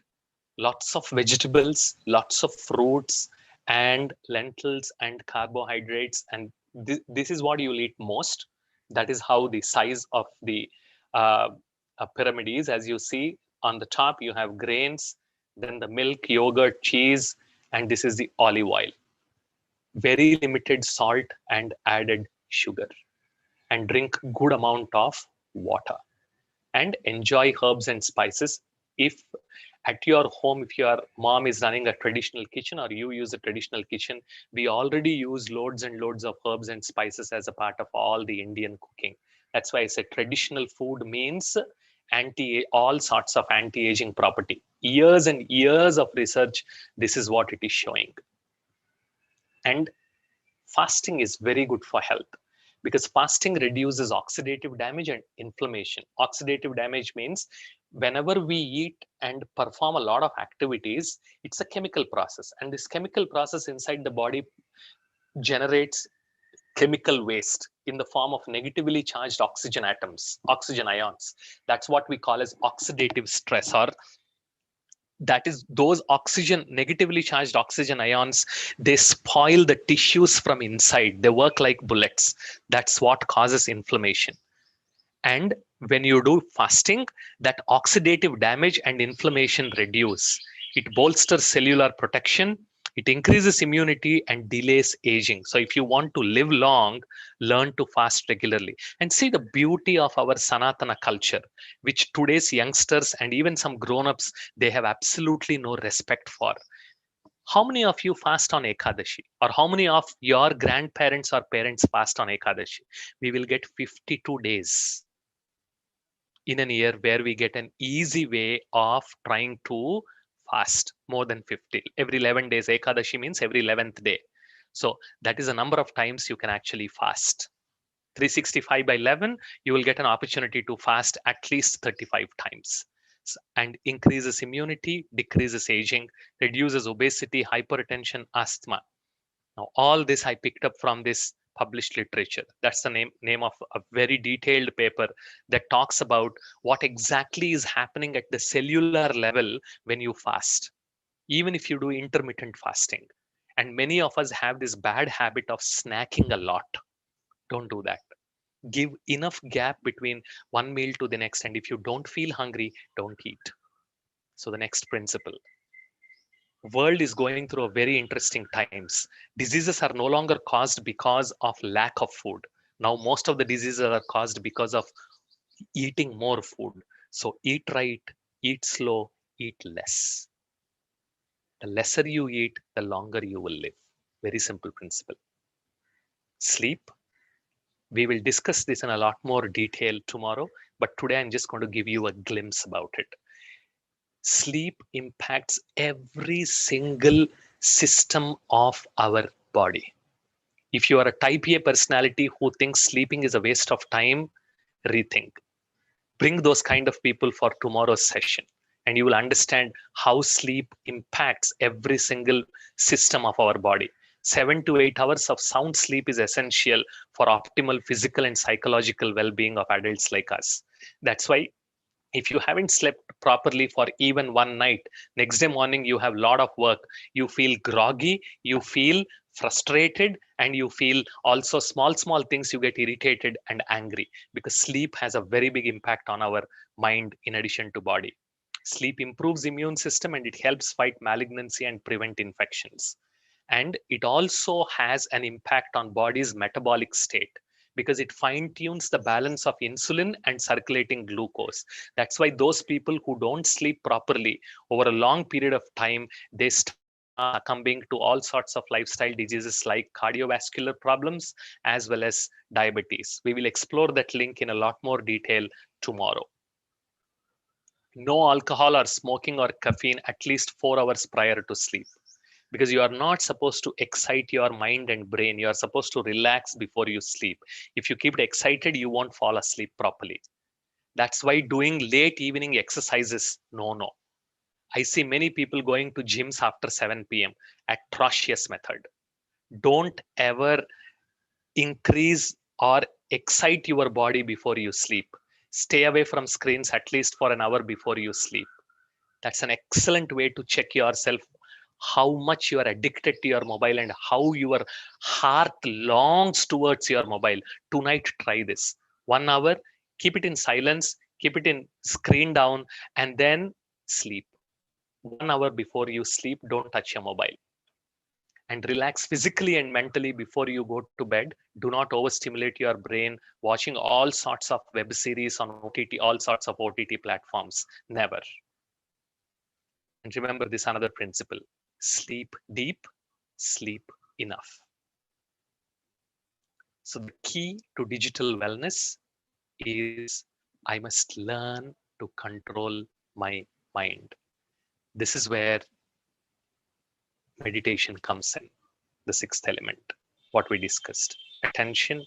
lots of vegetables, lots of fruits and lentils and carbohydrates. And this is what you'll eat most. That is how the size of the pyramid is. As you see on the top, you have grains, then the milk, yogurt, cheese, and this is the olive oil. Very limited salt and added sugar. And drink good amount of water. And enjoy herbs and spices. If at your home, if your mom is running a traditional kitchen or you use a traditional kitchen, we already use loads and loads of herbs and spices as a part of all the Indian cooking. That's why I said traditional food means all sorts of anti-aging property. Years and years of research, this is what it is showing. And fasting is very good for health, because fasting reduces oxidative damage and inflammation. Oxidative damage means whenever we eat and perform a lot of activities, it's a chemical process. And this chemical process inside the body generates chemical waste in the form of negatively charged oxygen atoms, oxygen ions. That's what we call as oxidative stress, or that is those negatively charged oxygen ions, they spoil the tissues from inside. They work like bullets. That's what causes inflammation. And when you do fasting, that oxidative damage and inflammation reduce. It bolsters cellular protection. It increases immunity and delays aging. So if you want to live long, learn to fast regularly. And see the beauty of our Sanatana culture, which today's youngsters and even some grown-ups, they have absolutely no respect for. How many of you fast on Ekadashi? Or how many of your grandparents or parents fast on Ekadashi? We will get 52 days in a year where we get an easy way of trying to fast more than 50. Every 11 days, Ekadashi means every 11th day. So that is a number of times you can actually fast. 365 by 11, you will get an opportunity to fast at least 35 times. And increases immunity, decreases aging, reduces obesity, hypertension, asthma. Now, all this I picked up from this published literature. That's the name of a very detailed paper that talks about what exactly is happening at the cellular level when you fast, even if you do intermittent fasting. And many of us have this bad habit of snacking a lot. Don't do that. Give enough gap between one meal to the next. And if you don't feel hungry, don't eat. So the next principle. World is going through a very interesting times. Diseases are no longer caused because of lack of food. Now most of the diseases are caused because of eating more food. So eat right, eat slow, eat less. The lesser you eat, the longer you will live. Very simple principle. Sleep. We will discuss this in a lot more detail tomorrow, but today I'm just going to give you a glimpse about it. Sleep impacts every single system of our body. If you are a type A personality who thinks sleeping is a waste of time, rethink. Bring those kind of people for tomorrow's session, and you will understand how sleep impacts every single system of our body. 7 to 8 hours of sound sleep is essential for optimal physical and psychological well-being of adults like us. That's why if you haven't slept properly for even one night, next day morning you have a lot of work, you feel groggy, you feel frustrated, and you feel also small things, you get irritated and angry, because sleep has a very big impact on our mind in addition to body. Sleep improves immune system and it helps fight malignancy and prevent infections. And it also has an impact on body's metabolic state, because it fine tunes the balance of insulin and circulating glucose. That's why those people who don't sleep properly over a long period of time, they start succumbing to all sorts of lifestyle diseases like cardiovascular problems as well as diabetes. We will explore that link in a lot more detail tomorrow. No alcohol or smoking or caffeine at least 4 hours prior to sleep, because you are not supposed to excite your mind and brain. You are supposed to relax before you sleep. If you keep it excited, you won't fall asleep properly. That's why doing late evening exercises, no. I see many people going to gyms after 7 p.m. Atrocious method. Don't ever increase or excite your body before you sleep. Stay away from screens at least for an hour before you sleep. That's an excellent way to check yourself, how much you are addicted to your mobile and how your heart longs towards your mobile. Tonight, try this. 1 hour, keep it in silence, keep it in screen down, and then sleep. 1 hour before you sleep, don't touch your mobile. And relax physically and mentally before you go to bed. Do not overstimulate your brain watching all sorts of web series on OTT, all sorts of OTT platforms. Never. And remember this another principle: sleep deep, sleep enough. So the key to digital wellness is I must learn to control my mind. This is where meditation comes in, the sixth element, what we discussed: attention,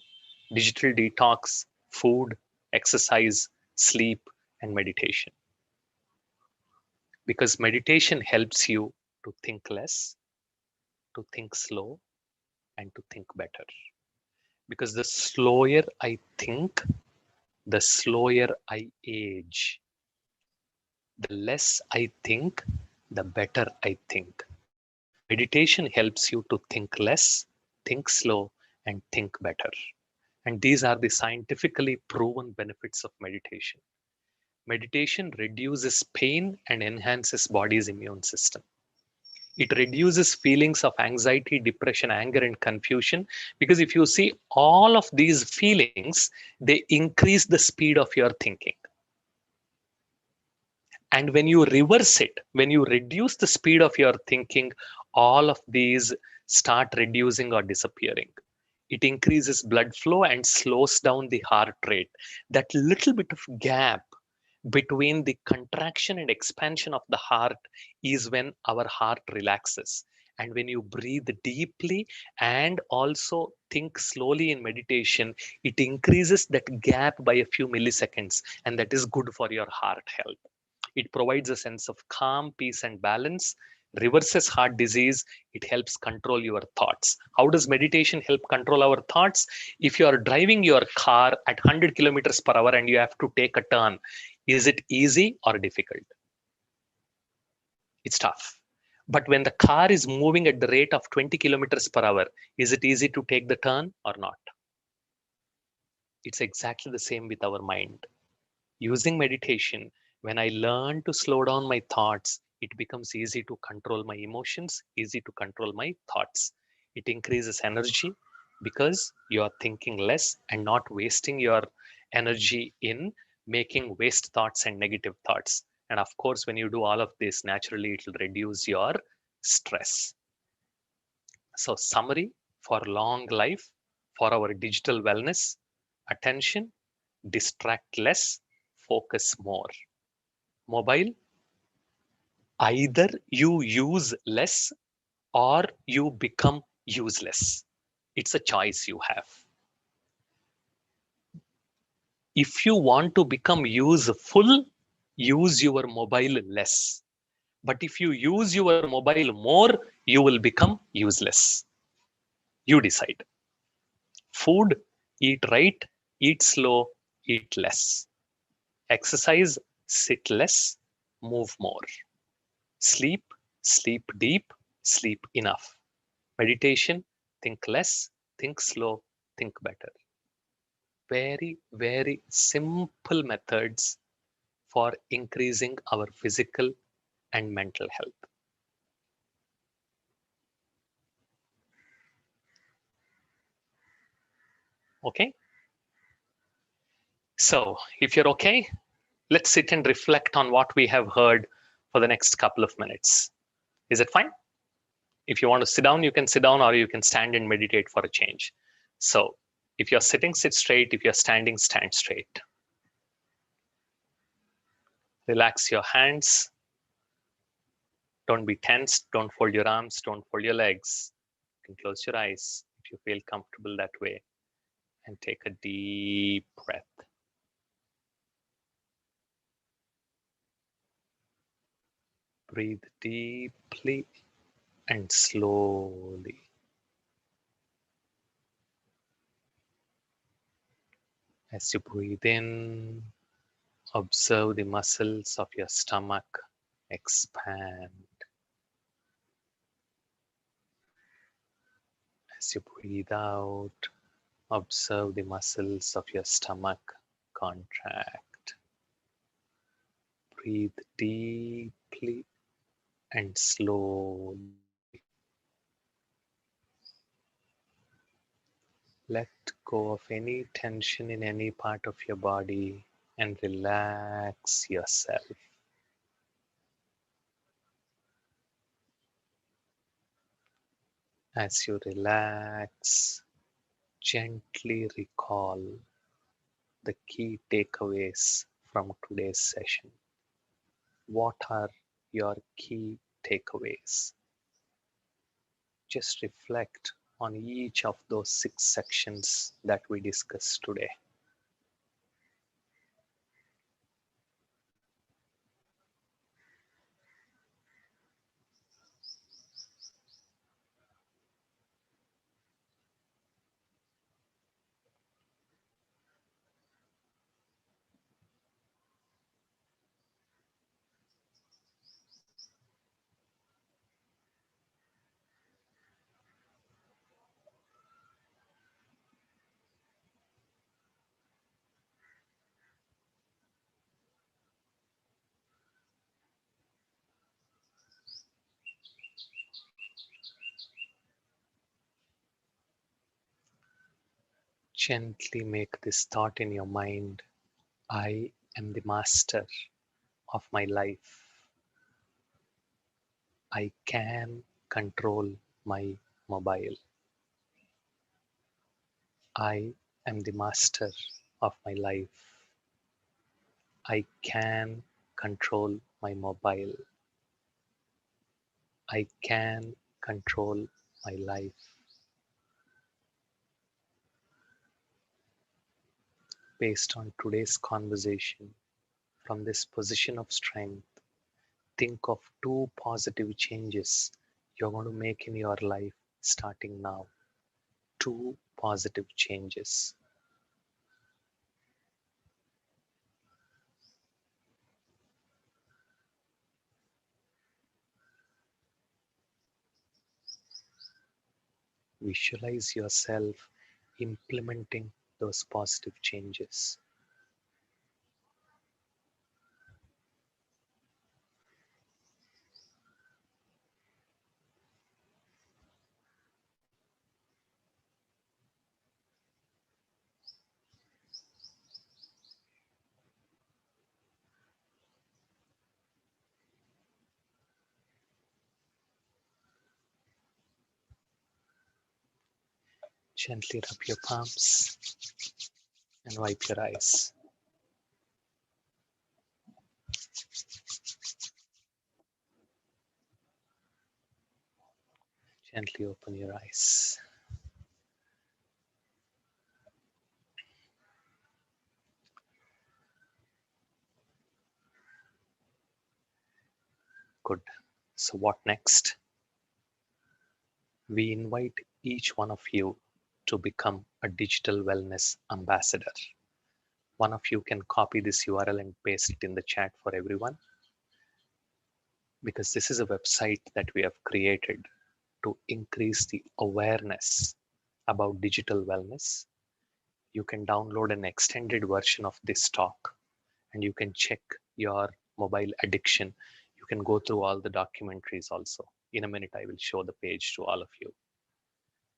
digital detox, food, exercise, sleep, and meditation. Because meditation helps you to think less, to think slow, and to think better. Because the slower I think, the slower I age. The less I think, the better I think. Meditation helps you to think less, think slow, and think better. And these are the scientifically proven benefits of meditation. Meditation reduces pain and enhances body's immune system. It reduces feelings of anxiety, depression, anger, and confusion. Because if you see all of these feelings, they increase the speed of your thinking. And when you reverse it, when you reduce the speed of your thinking, all of these start reducing or disappearing. It increases blood flow and slows down the heart rate. That little bit of gap between the contraction and expansion of the heart is when our heart relaxes. And when you breathe deeply and also think slowly in meditation, it increases that gap by a few milliseconds, and that is good for your heart health. It provides a sense of calm, peace, and balance, reverses heart disease. It helps control your thoughts. How does meditation help control our thoughts? If you are driving your car at 100 kilometers per hour and you have to take a turn, is it easy or difficult? It's tough. But when the car is moving at the rate of 20 kilometers per hour, is it easy to take the turn or not? It's exactly the same with our mind. Using meditation, when I learn to slow down my thoughts, it becomes easy to control my emotions, easy to control my thoughts. It increases energy because you are thinking less and not wasting your energy in making waste thoughts and negative thoughts. And of course, when you do all of this, naturally, it will reduce your stress. So, summary for long life, for our digital wellness: attention, distract less, focus more. Mobile, either you use less or you become useless. It's a choice you have. If you want to become useful, use your mobile less. But if you use your mobile more, you will become useless. You decide. Food, eat right, eat slow, eat less. Exercise, sit less, move more. Sleep, sleep deep, sleep enough. Meditation, think less, think slow, think better. Very, very simple methods for increasing our physical and mental health. Okay? So, if you're okay, let's sit and reflect on what we have heard for the next couple of minutes. Is it fine? If you want to sit down, you can sit down, or you can stand and meditate for a change. So, if you're sitting, sit straight. If you're standing, stand straight. Relax your hands. Don't be tense. Don't fold your arms. Don't fold your legs. You can close your eyes if you feel comfortable that way. And take a deep breath. Breathe deeply and slowly. As you breathe in, observe the muscles of your stomach expand. As you breathe out, observe the muscles of your stomach contract. Breathe deeply and slowly. Let go of any tension in any part of your body and relax yourself. As you relax, gently recall the key takeaways from today's session. What are your key takeaways? Just reflect on each of those 6 sections that we discussed today. Gently make this thought in your mind: I am the master of my life. I can control my mobile. I am the master of my life. I can control my mobile. I can control my life. Based on today's conversation, from this position of strength, think of 2 positive changes you're going to make in your life starting now. 2 positive changes. Visualize yourself implementing those positive changes. Gently rub your palms and wipe your eyes. Gently open your eyes. Good. So what next? We invite each one of you to become a digital wellness ambassador. One of you can copy this URL and paste it in the chat for everyone, because this is a website that we have created to increase the awareness about digital wellness. You can download an extended version of this talk and you can check your mobile addiction. You can go through all the documentaries also. In a minute, I will show the page to all of you.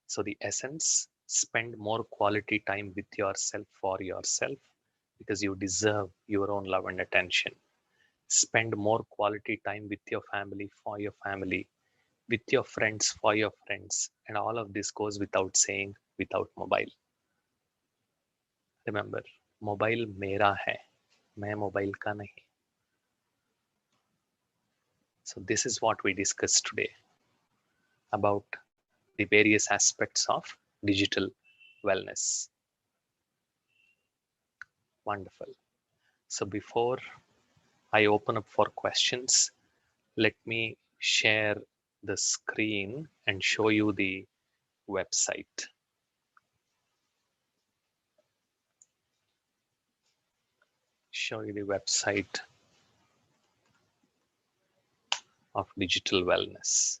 So the essence, spend more quality time with yourself for yourself, because you deserve your own love and attention. Spend more quality time with your family for your family, with your friends for your friends, and all of this goes without saying, without mobile. Remember, mobile मेरा है, मैं mobile का नहीं. So this is what we discussed today about the various aspects of digital wellness. Wonderful. So before I open up for questions, let me share the screen and show you the website. Show you the website of digital wellness.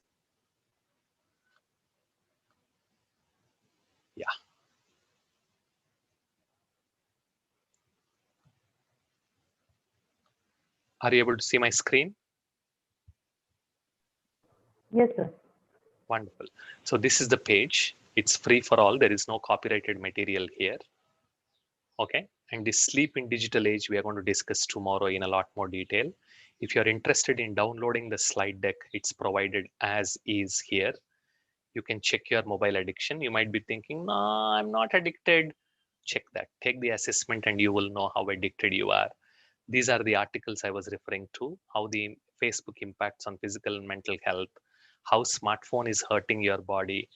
Yeah. Are you able to see my screen? Yes, sir. Wonderful. So this is the page. It's free for all. There is no copyrighted material here. Okay. And this sleep in digital age, we are going to discuss tomorrow in a lot more detail. If you're interested in downloading the slide deck, it's provided as is here. You can check your mobile addiction. You might be thinking, no, I'm not addicted. Check that. Take the assessment and you will know how addicted you are. These are the articles I was referring to, how the Facebook impacts on physical and mental health, how smartphone is hurting your body.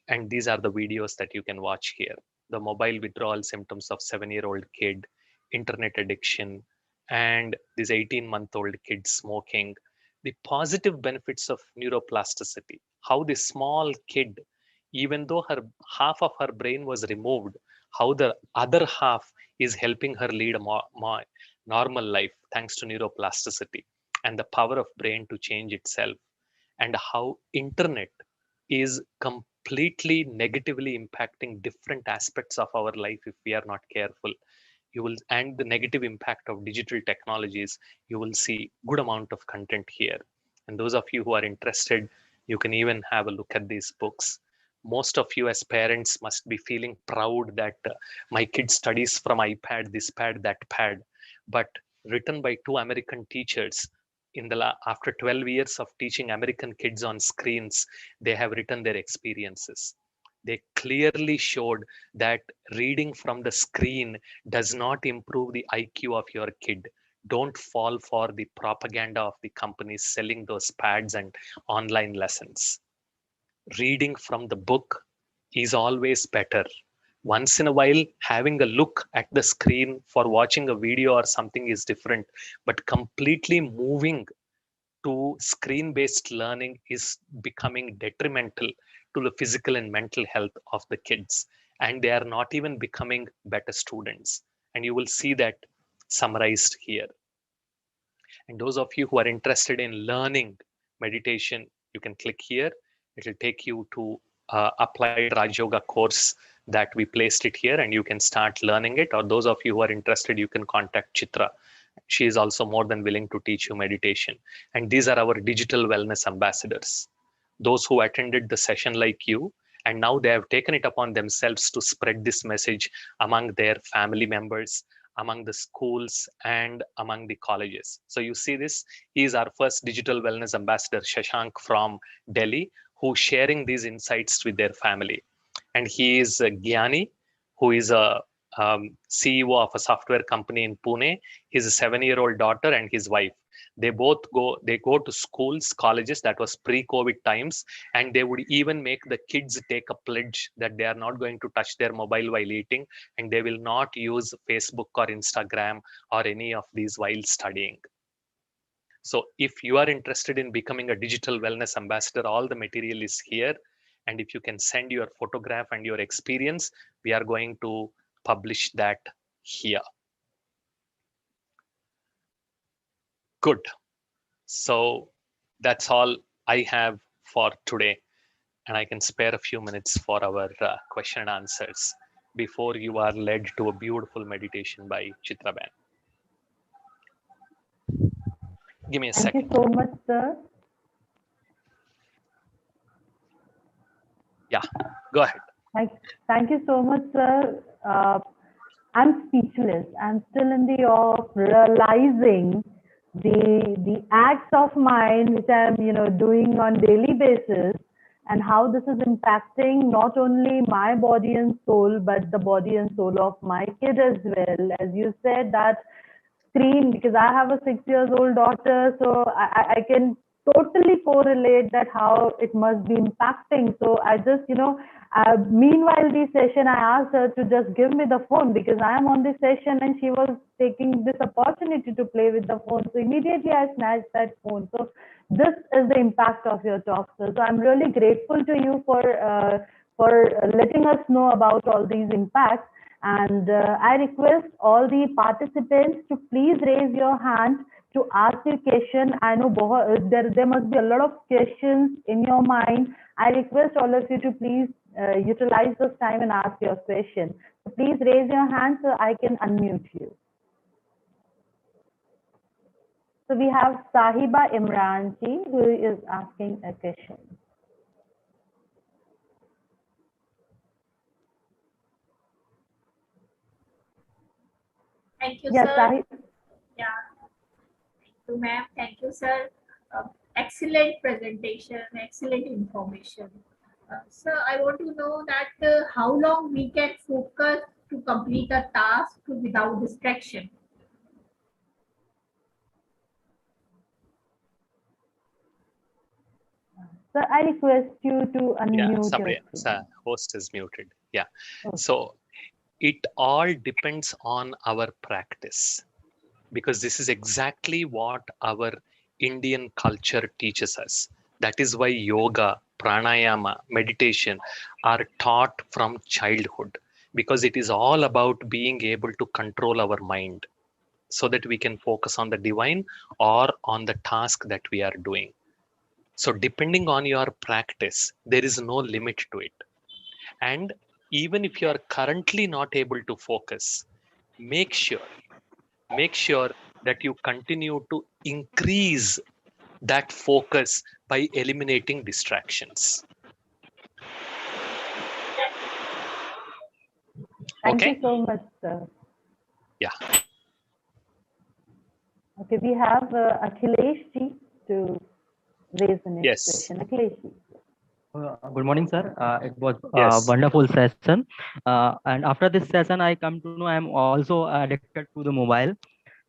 And these are the videos that you can watch here. The mobile withdrawal symptoms of 7-year-old kid, internet addiction, and this 18-month-old kid smoking, the positive benefits of neuroplasticity, how this small kid, even though her half of her brain was removed, how the other half is helping her lead a more normal life thanks to neuroplasticity and the power of brain to change itself, and how internet is completely negatively impacting different aspects of our life if we are not careful. You will, and the negative impact of digital technologies, you will see good amount of content here. And those of you who are interested, you can even have a look at these books. Most of you as parents must be feeling proud that my kid studies from iPad, this pad, that pad, but written by 2 American teachers. After 12 years of teaching American kids on screens, they have written their experiences. They clearly showed that reading from the screen does not improve the IQ of your kid. Don't fall for the propaganda of the companies selling those pads and online lessons. Reading from the book is always better. Once in a while, having a look at the screen for watching a video or something is different, but completely moving to screen-based learning is becoming detrimental to the physical and mental health of the kids, and they are not even becoming better students. And you will see that summarized here. And those of you who are interested in learning meditation, you can click here. It will take you to applied Raj Yoga course that we placed it here, and you can start learning it. Or those of you who are interested, you can contact Chitra. She is also more than willing to teach you meditation. And these are our digital wellness ambassadors. Those who attended the session like you, and now they have taken it upon themselves to spread this message among their family members, among the schools, and among the colleges. So you see this, he is our first digital wellness ambassador, Shashank from Delhi, who's sharing these insights with their family. And he is Gyani, who is a CEO of a software company in Pune. His 7-year-old daughter and his wife, they go to schools, colleges. That was pre-COVID times, and they would even make the kids take a pledge that they are not going to touch their mobile while eating, and they will not use Facebook or Instagram or any of these while studying. So if you are interested in becoming a digital wellness ambassador, all the material is here. And if you can send your photograph and your experience, we are going to publish that here. Good. So that's all I have for today. And I can spare a few minutes for our question and answers before you are led to a beautiful meditation by Chitraban. Give me a second. Thank you so much, sir. Yeah, go ahead. Thank you so much, sir. I'm speechless. I'm still in the awe of realizing the acts of mine which I'm doing on daily basis, and how this is impacting not only my body and soul but the body and soul of my kid as well. As you said, that screen, because I have a 6-year-old daughter, so I can totally correlate that how it must be impacting. So I just, meanwhile the session, I asked her to just give me the phone because I am on the session and she was taking this opportunity to play with the phone. So immediately I snatched that phone. So this is the impact of your talk, sir. So I'm really grateful to you for letting us know about all these impacts. And I request all the participants to please raise your hand to ask your question. I know there must be a lot of questions in your mind. I request all of you to please utilize this time and ask your question. So please raise your hand so I can unmute you. So we have Sahiba Imranji who is asking a question. Thank you, Yes, sir. Yeah. Thank you, ma'am. Thank you, sir. Excellent presentation, excellent information. Sir, I want to know that how long we can focus to complete a task without distraction. So I request you to unmute somebody, your screen. host is muted. Yeah. Okay. So it all depends on our practice, because this is exactly what our Indian culture teaches us. That is why yoga, pranayama, meditation are taught from childhood, because it is all about being able to control our mind so that we can focus on the divine or on the task that we are doing. So depending on your practice, there is no limit to it. And even if you are currently not able to focus, make sure that you continue to increase that focus by eliminating distractions. Thank Okay? you so much, sir. Yeah. Okay, we have Akhilesh ji to raise the next Yes. question. Akhilesh ji. Good morning, sir. It was a Yes. wonderful session. And after this session, I come to know I'm also addicted to the mobile.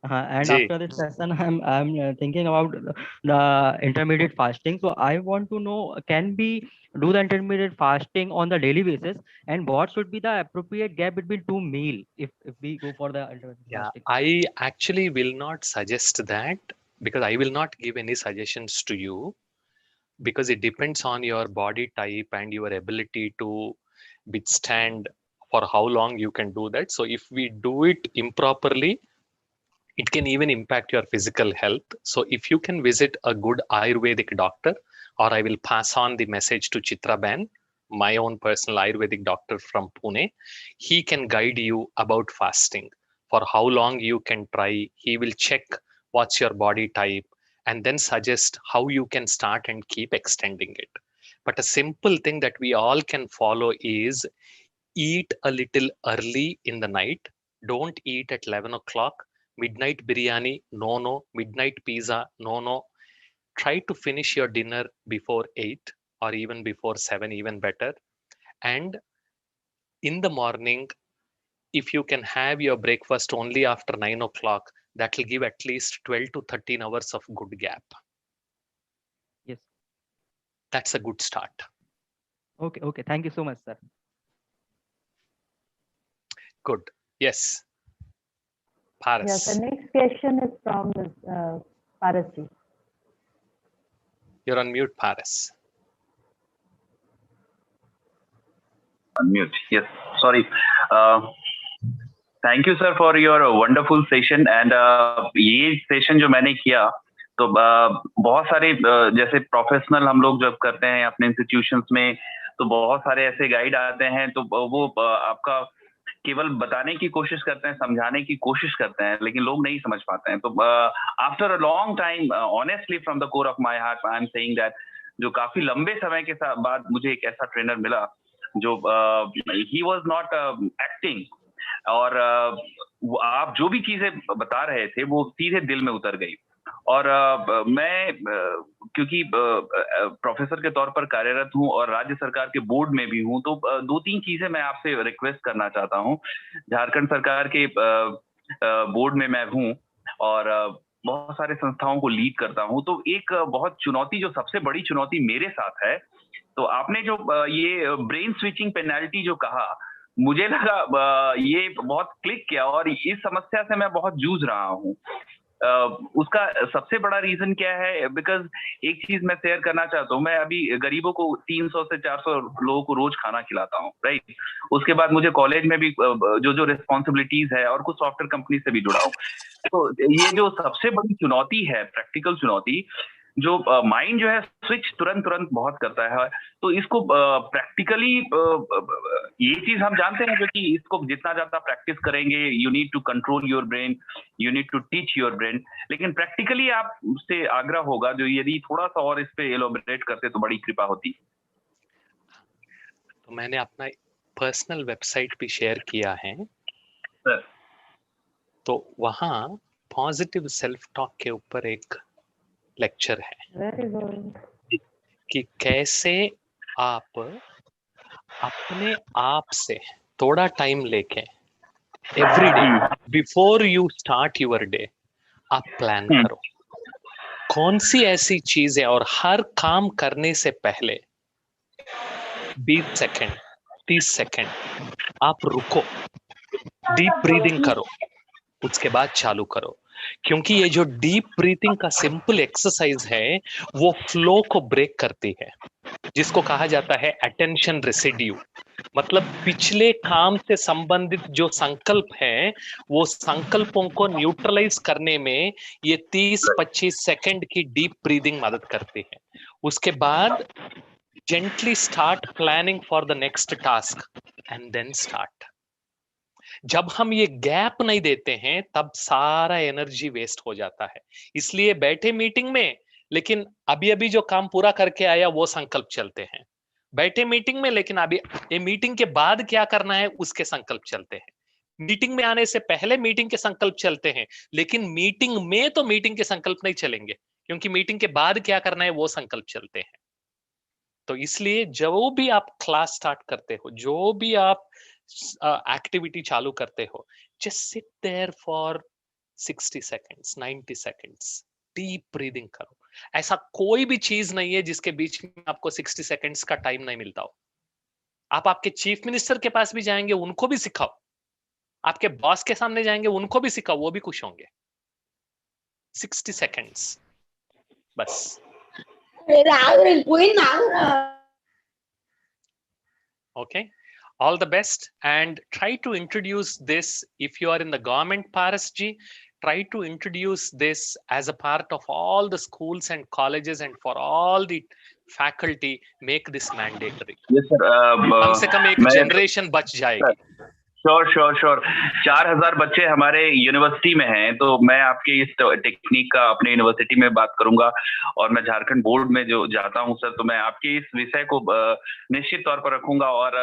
And Jay. after this session, I'm thinking about the intermediate fasting. So I want to know, can we do the intermediate fasting on the daily basis, and what should be the appropriate gap between two meal if we go for the intermediate Yeah, fasting? I actually will not suggest that, because I will not give any suggestions to you, because it depends on your body type and your ability to withstand for how long you can do that. So if we do it improperly, it can even impact your physical health. So if you can visit a good Ayurvedic doctor, or I will pass on the message to Chitraban, my own personal Ayurvedic doctor from Pune, he can guide you about fasting, for how long you can try. He will check what's your body type and then suggest how you can start and keep extending it. But a simple thing that we all can follow is eat a little early in the night. Don't eat at 11 o'clock. Midnight biryani, no. Midnight pizza, no. Try to finish your dinner before 8 or even before 7, even better. And in the morning, if you can have your breakfast only after 9 o'clock, that will give at least 12 to 13 hours of good gap. Yes. That's a good start. Okay. Thank you so much, sir. Good. Yes. Paras. Yes, the next question is from Paras ji. You're on mute, Paris. Unmute. Yes, sorry. Thank you sir for your wonderful session and ये session जो मैंने किया तो बहुत सारे जैसे professional हम लोग जब करते हैं अपने इंस्टीट्यूशंस में तो बहुत सारे ऐसे गाइड आते हैं तो वो आपका केवल बताने की कोशिश करते हैं, समझाने की कोशिश करते हैं, लेकिन लोग नहीं समझ पाते हैं। तो after a long time honestly from the core of my heart I am saying that जो काफी लंबे समय के बाद मुझे एक ऐसा ट्रेनर मिला जो ही वाज नॉट एक्टिंग और आप जो भी चीजें बता रहे थे वो सीधे दिल में उतर गई। और मैं क्योंकि प्रोफेसर के तौर पर कार्यरत हूं और राज्य सरकार के बोर्ड में भी हूं तो 2-3 चीजें मैं आपसे रिक्वेस्ट करना चाहता हूं। झारखंड सरकार के बोर्ड में मैं हूं और बहुत सारे संस्थाओं को लीड करता हूं। तो एक बहुत चुनौती, जो सबसे बड़ी चुनौती मेरे साथ है, तो आपने जो ये ब्रेन स्विचिंग पेनल्टी जो कहा, मुझे लगा ये बहुत क्लिक किया और इस समस्या से मैं बहुत जूझ रहा हूँ। उसका सबसे बड़ा रीजन क्या है? बिकॉज एक चीज मैं शेयर करना चाहता हूँ, मैं अभी गरीबों को 300 से 400 लोगों को रोज खाना खिलाता हूँ, राइट। उसके बाद मुझे कॉलेज में भी जो रिस्पॉन्सिबिलिटीज है और कुछ सॉफ्टवेयर कंपनी से भी जुड़ा हूँ। तो ये जो सबसे बड़ी चुनौती है, प्रैक्टिकल चुनौती, जो माइंड जो है स्विच तुरंत बहुत करता है, तो इसको प्रैक्टिकली ये चीज हम जानते हैं क्योंकि इसको जितना ज्यादा प्रैक्टिस करेंगे, you need to control your brain, you need to teach your brain, लेकिन प्रैक्टिकली आपसे आग्रह होगा जो यदि थोड़ा सा और इस पे एलोबरेट करते तो बड़ी कृपा होती। तो मैंने अपना पर्सनल वेबसाइट भी शेयर किया है सर। तो वहाँ पॉजिटिव सेल्फ टॉक के ऊपर एक लेक्चर है कि कैसे आप अपने आप से थोड़ा टाइम लेके every day before you start your day आप प्लान करो कौन सी ऐसी चीज है, और हर काम करने से पहले 20 सेकंड 30 सेकंड आप रुको, डीप ब्रीदिंग करो, उसके बाद चालू करो। क्योंकि ये जो डीप ब्रीथिंग का सिंपल एक्सरसाइज है वो फ्लो को ब्रेक करती है, जिसको कहा जाता है अटेंशन रेसिड्यू। मतलब पिछले काम से संबंधित जो संकल्प है वो संकल्पों को न्यूट्रलाइज करने में ये 30-25 सेकंड की डीप ब्रीदिंग मदद करती है। उसके बाद gently start planning for the next task and then start. जब हम ये गैप नहीं देते हैं तब सारा एनर्जी वेस्ट हो जाता है। इसलिए बैठे मीटिंग में, लेकिन अभी अभी जो काम पूरा करके आया वो संकल्प चलते हैं। बैठे मीटिंग में, लेकिन अभी ये मीटिंग के बाद क्या करना है उसके संकल्प चलते हैं। मीटिंग में आने से पहले मीटिंग के संकल्प चलते हैं, लेकिन मीटिंग में तो मीटिंग के संकल्प नहीं चलेंगे, क्योंकि मीटिंग के बाद क्या करना है वो संकल्प चलते हैं। तो इसलिए जो भी आप क्लास स्टार्ट करते हो, जो भी आप एक्टिविटी चालू करते हो, just sit there for 60 seconds 90 seconds, deep breathing करो। ऐसा कोई भी चीज नहीं है जिसके बीच में आपको 60 सेकंड्स का टाइम नहीं मिलता हो। आप आपके चीफ मिनिस्टर के पास भी जाएंगे, उनको भी सिखाओ, आपके बॉस के सामने जाएंगे, उनको भी सिखाओ, वो भी खुश होंगे। 60 सेकंड्स बस। Okay, all the best, and try to introduce this if you are in the government, Paras ji, try to introduce this as a part of all the schools and colleges, and for all the faculty, make this mandatory. Yes sir, कम से कम एक generation बच जाएगी। Sure 4000 बच्चे हमारे university में हैं, तो मैं आपके इस टेक्निक का अपने यूनिवर्सिटी में बात करूंगा, और मैं झारखंड बोर्ड में जो जाता हूं सर, तो मैं आपके इस विषय को निश्चित तौर पर रखूंगा। और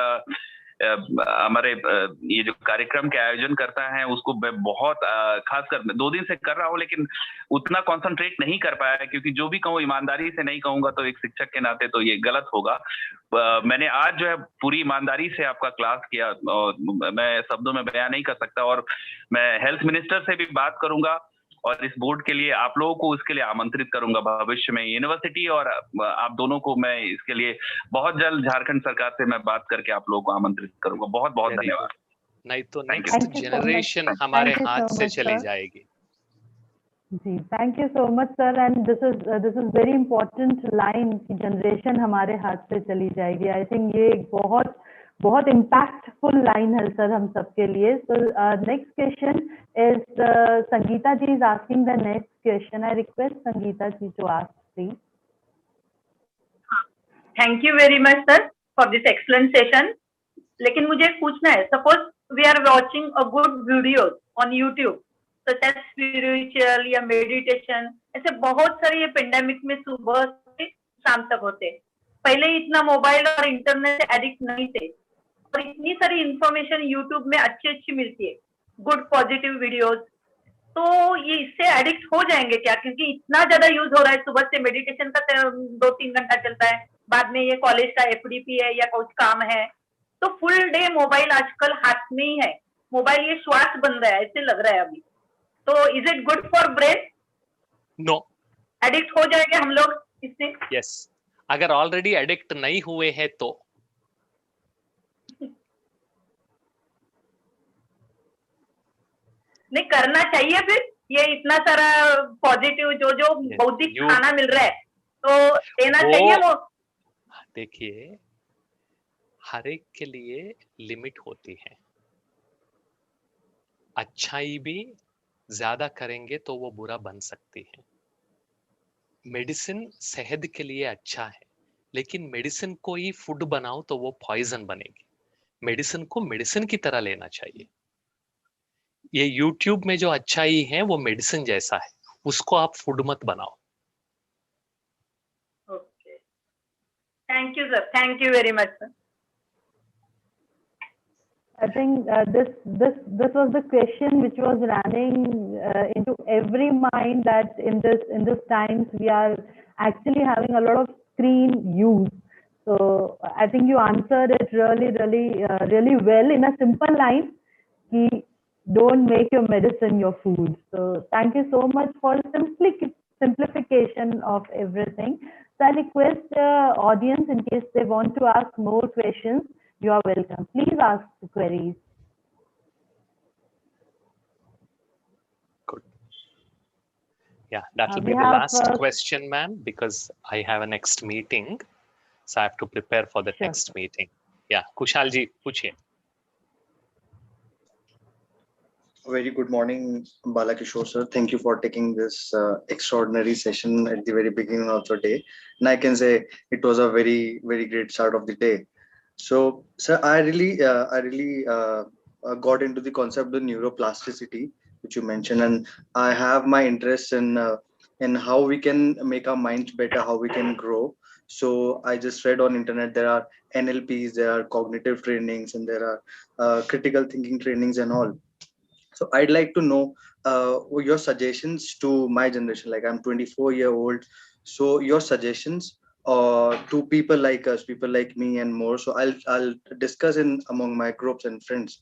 हमारे ये जो कार्यक्रम के आयोजन करता है उसको मैं बहुत खासकर 2 दिन से कर रहा हूँ, लेकिन उतना कंसंट्रेट नहीं कर पाया है, क्योंकि जो भी कहूँ ईमानदारी से नहीं कहूंगा तो एक शिक्षक के नाते तो ये गलत होगा। मैंने आज जो है पूरी ईमानदारी से आपका क्लास किया, मैं शब्दों में बयान नहीं कर सकता, और मैं हेल्थ मिनिस्टर से भी बात करूंगा और इस बोर्ड के लिए आप लोगों को इसके लिए आमंत्रित करूंगा भविष्य में। यूनिवर्सिटी और आप दोनों को मैं इसके लिए बहुत जल्द झारखंड सरकार से मैं बात करके आप लोगों को आमंत्रित करूंगा। बहुत धन्यवाद। नहीं तो नेक्स्ट जनरेशन हमारे हाथ से चली जाएगी। जी, thank you so much sir, and this is very important line कि जनरेशन हमारे हाथ से चली जाएगी. आई थिंक ये एक बहुत बहुत इम्पैक्टफुल लाइन है सर हम सबके लिए. So next question is Sangeeta ji is asking the next question. I request Sangeeta ji to ask please. Thank you very much sir for this excellent session. लेकिन मुझे पूछना है, suppose we are watching a good video on YouTube such as spiritual या meditation, ऐसे बहुत सारे ये pandemic में सुबह से शाम तक होते. पहले इतना मोबाइल और इंटरनेट से एडिक्ट नहीं थे और इतनी सारी इंफॉर्मेशन यूट्यूब में अच्छी अच्छी मिलती है, गुड पॉजिटिव वीडियोस. तो ये इससे एडिक्ट हो जाएंगे क्या? क्योंकि इतना ज्यादा यूज हो रहा है, सुबह से मेडिटेशन का 2-3 घंटा चलता है, बाद में ये कॉलेज का FDP है या कुछ काम है, तो फुल डे मोबाइल आजकल हाथ में ही है. मोबाइल ये श्वास बन रहा है ऐसे लग रहा है अभी. तो is it good for brain? No. Addict हो जाएंगे हम लोग इससे? यस. अगर ऑलरेडी एडिक्ट नहीं हुए हैं तो नहीं करना चाहिए. फिर ये इतना सारा पॉजिटिव जो बौद्धिक खाना मिल रहा है तो देना चाहिए. वो देखिए, हर एक के लिए लिमिट होती है. अच्छाई भी ज्यादा करेंगे तो वो बुरा बन सकती है. मेडिसिन सेहत के लिए अच्छा है, लेकिन मेडिसिन को ही फूड बनाओ तो वो पॉइजन बनेगी. मेडिसिन को मेडिसिन की तरह लेना चाहिए. ये यूट्यूब में जो अच्छाई है वो मेडिसिन जैसा है, उसको आप फूड मत बनाओ. Okay, thank you sir, thank you very much sir. I think this was the question which was running into every mind, that in this times we are actually having a lot of screen use. So I think you answered it really well in a simple line. Ki don't make your medicine your food. So thank you so much for simplification of everything. So I request the audience, in case they want to ask more questions, you are welcome. Please ask the queries. Good. Yeah, that will be the last question, ma'am, because I have a next meeting. So I have to prepare for the next meeting. Yeah, Kushal ji, पूछिए. Very good morning, Balakishore sir. Thank you for taking this extraordinary session at the very beginning of the day. And I can say it was a very, very great start of the day. So, sir, I really got into the concept of neuroplasticity, which you mentioned, and I have my interest in how we can make our minds better, how we can grow. So I just read on internet there are NLPs, there are cognitive trainings, and there are critical thinking trainings and all. So I'd like to know your suggestions to my generation. Like I'm 24-year-old, so your suggestions to people like us, people like me and more. So I'll discuss in among my groups and friends.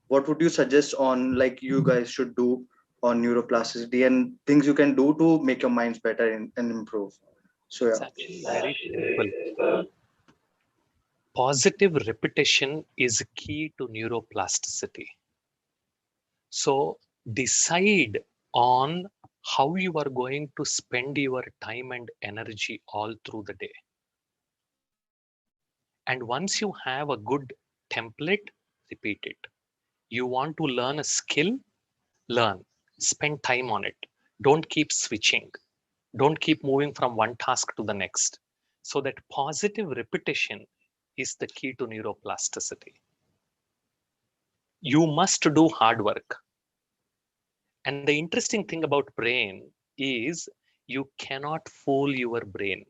What would you suggest on like you guys should do on neuroplasticity and things you can do to make your minds better and improve? So yeah, it's actually very simple. Positive repetition is key to neuroplasticity. So decide on how you are going to spend your time and energy all through the day. And once you have a good template, repeat it. You want to learn a skill, learn, spend time on it. Don't keep switching. Don't keep moving from one task to the next. So that positive repetition is the key to neuroplasticity. You must do hard work. And the interesting thing about brain is you cannot fool your brain.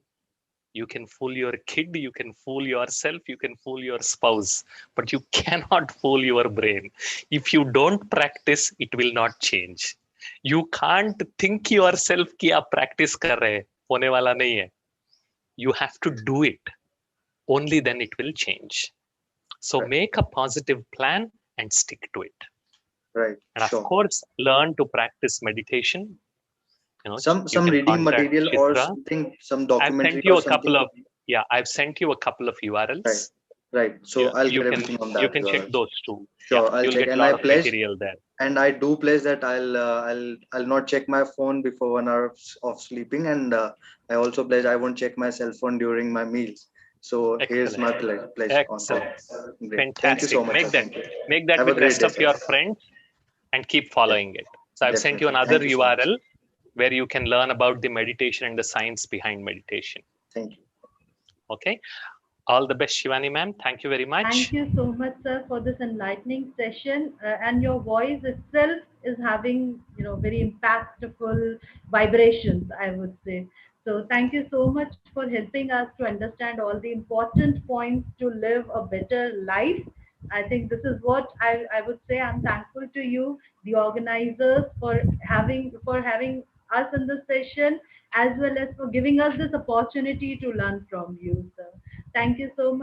You can fool your kid, you can fool yourself, you can fool your spouse, but you cannot fool your brain. If you don't practice, it will not change. You can't think yourself कि आप practice कर रहे हैं, होने वाला नहीं है. You have to do it. Only then it will change. So make a positive plan and stick to it. Right. And of course, learn to practice meditation. You know, some reading material or something, some documentary. I've sent you a couple of I've sent you a couple of URLs. Right. Right. So I'll you get can everything on you that. can check those two. Sure, Yeah, I'll you'll check, get a and I lot of pledge, material there. and I do pledge that I'll not check my phone before 1 hour of sleeping, and I also pledge I won't check my cell phone during my meals. So here's my Excellent. pledge on that. Excellent. Great. Thank you so Fantastic. much, sir. Thank you. Make that Have a with great rest day, of sir. your friends and keep following it. So I've sent you Definitely. another Thank you so much. URL where you can learn about the meditation and the science behind meditation. Thank you. Okay. All the best, Shivani ma'am. Thank you very much. Thank you so much, sir, for this enlightening session. And your voice itself is having, very impactful vibrations, I would say. So thank you so much for helping us to understand all the important points to live a better life. I think this is what I would say. I'm thankful to you, the organizers, for having us in this session, as well as for giving us this opportunity to learn from you, sir. Thank you so much.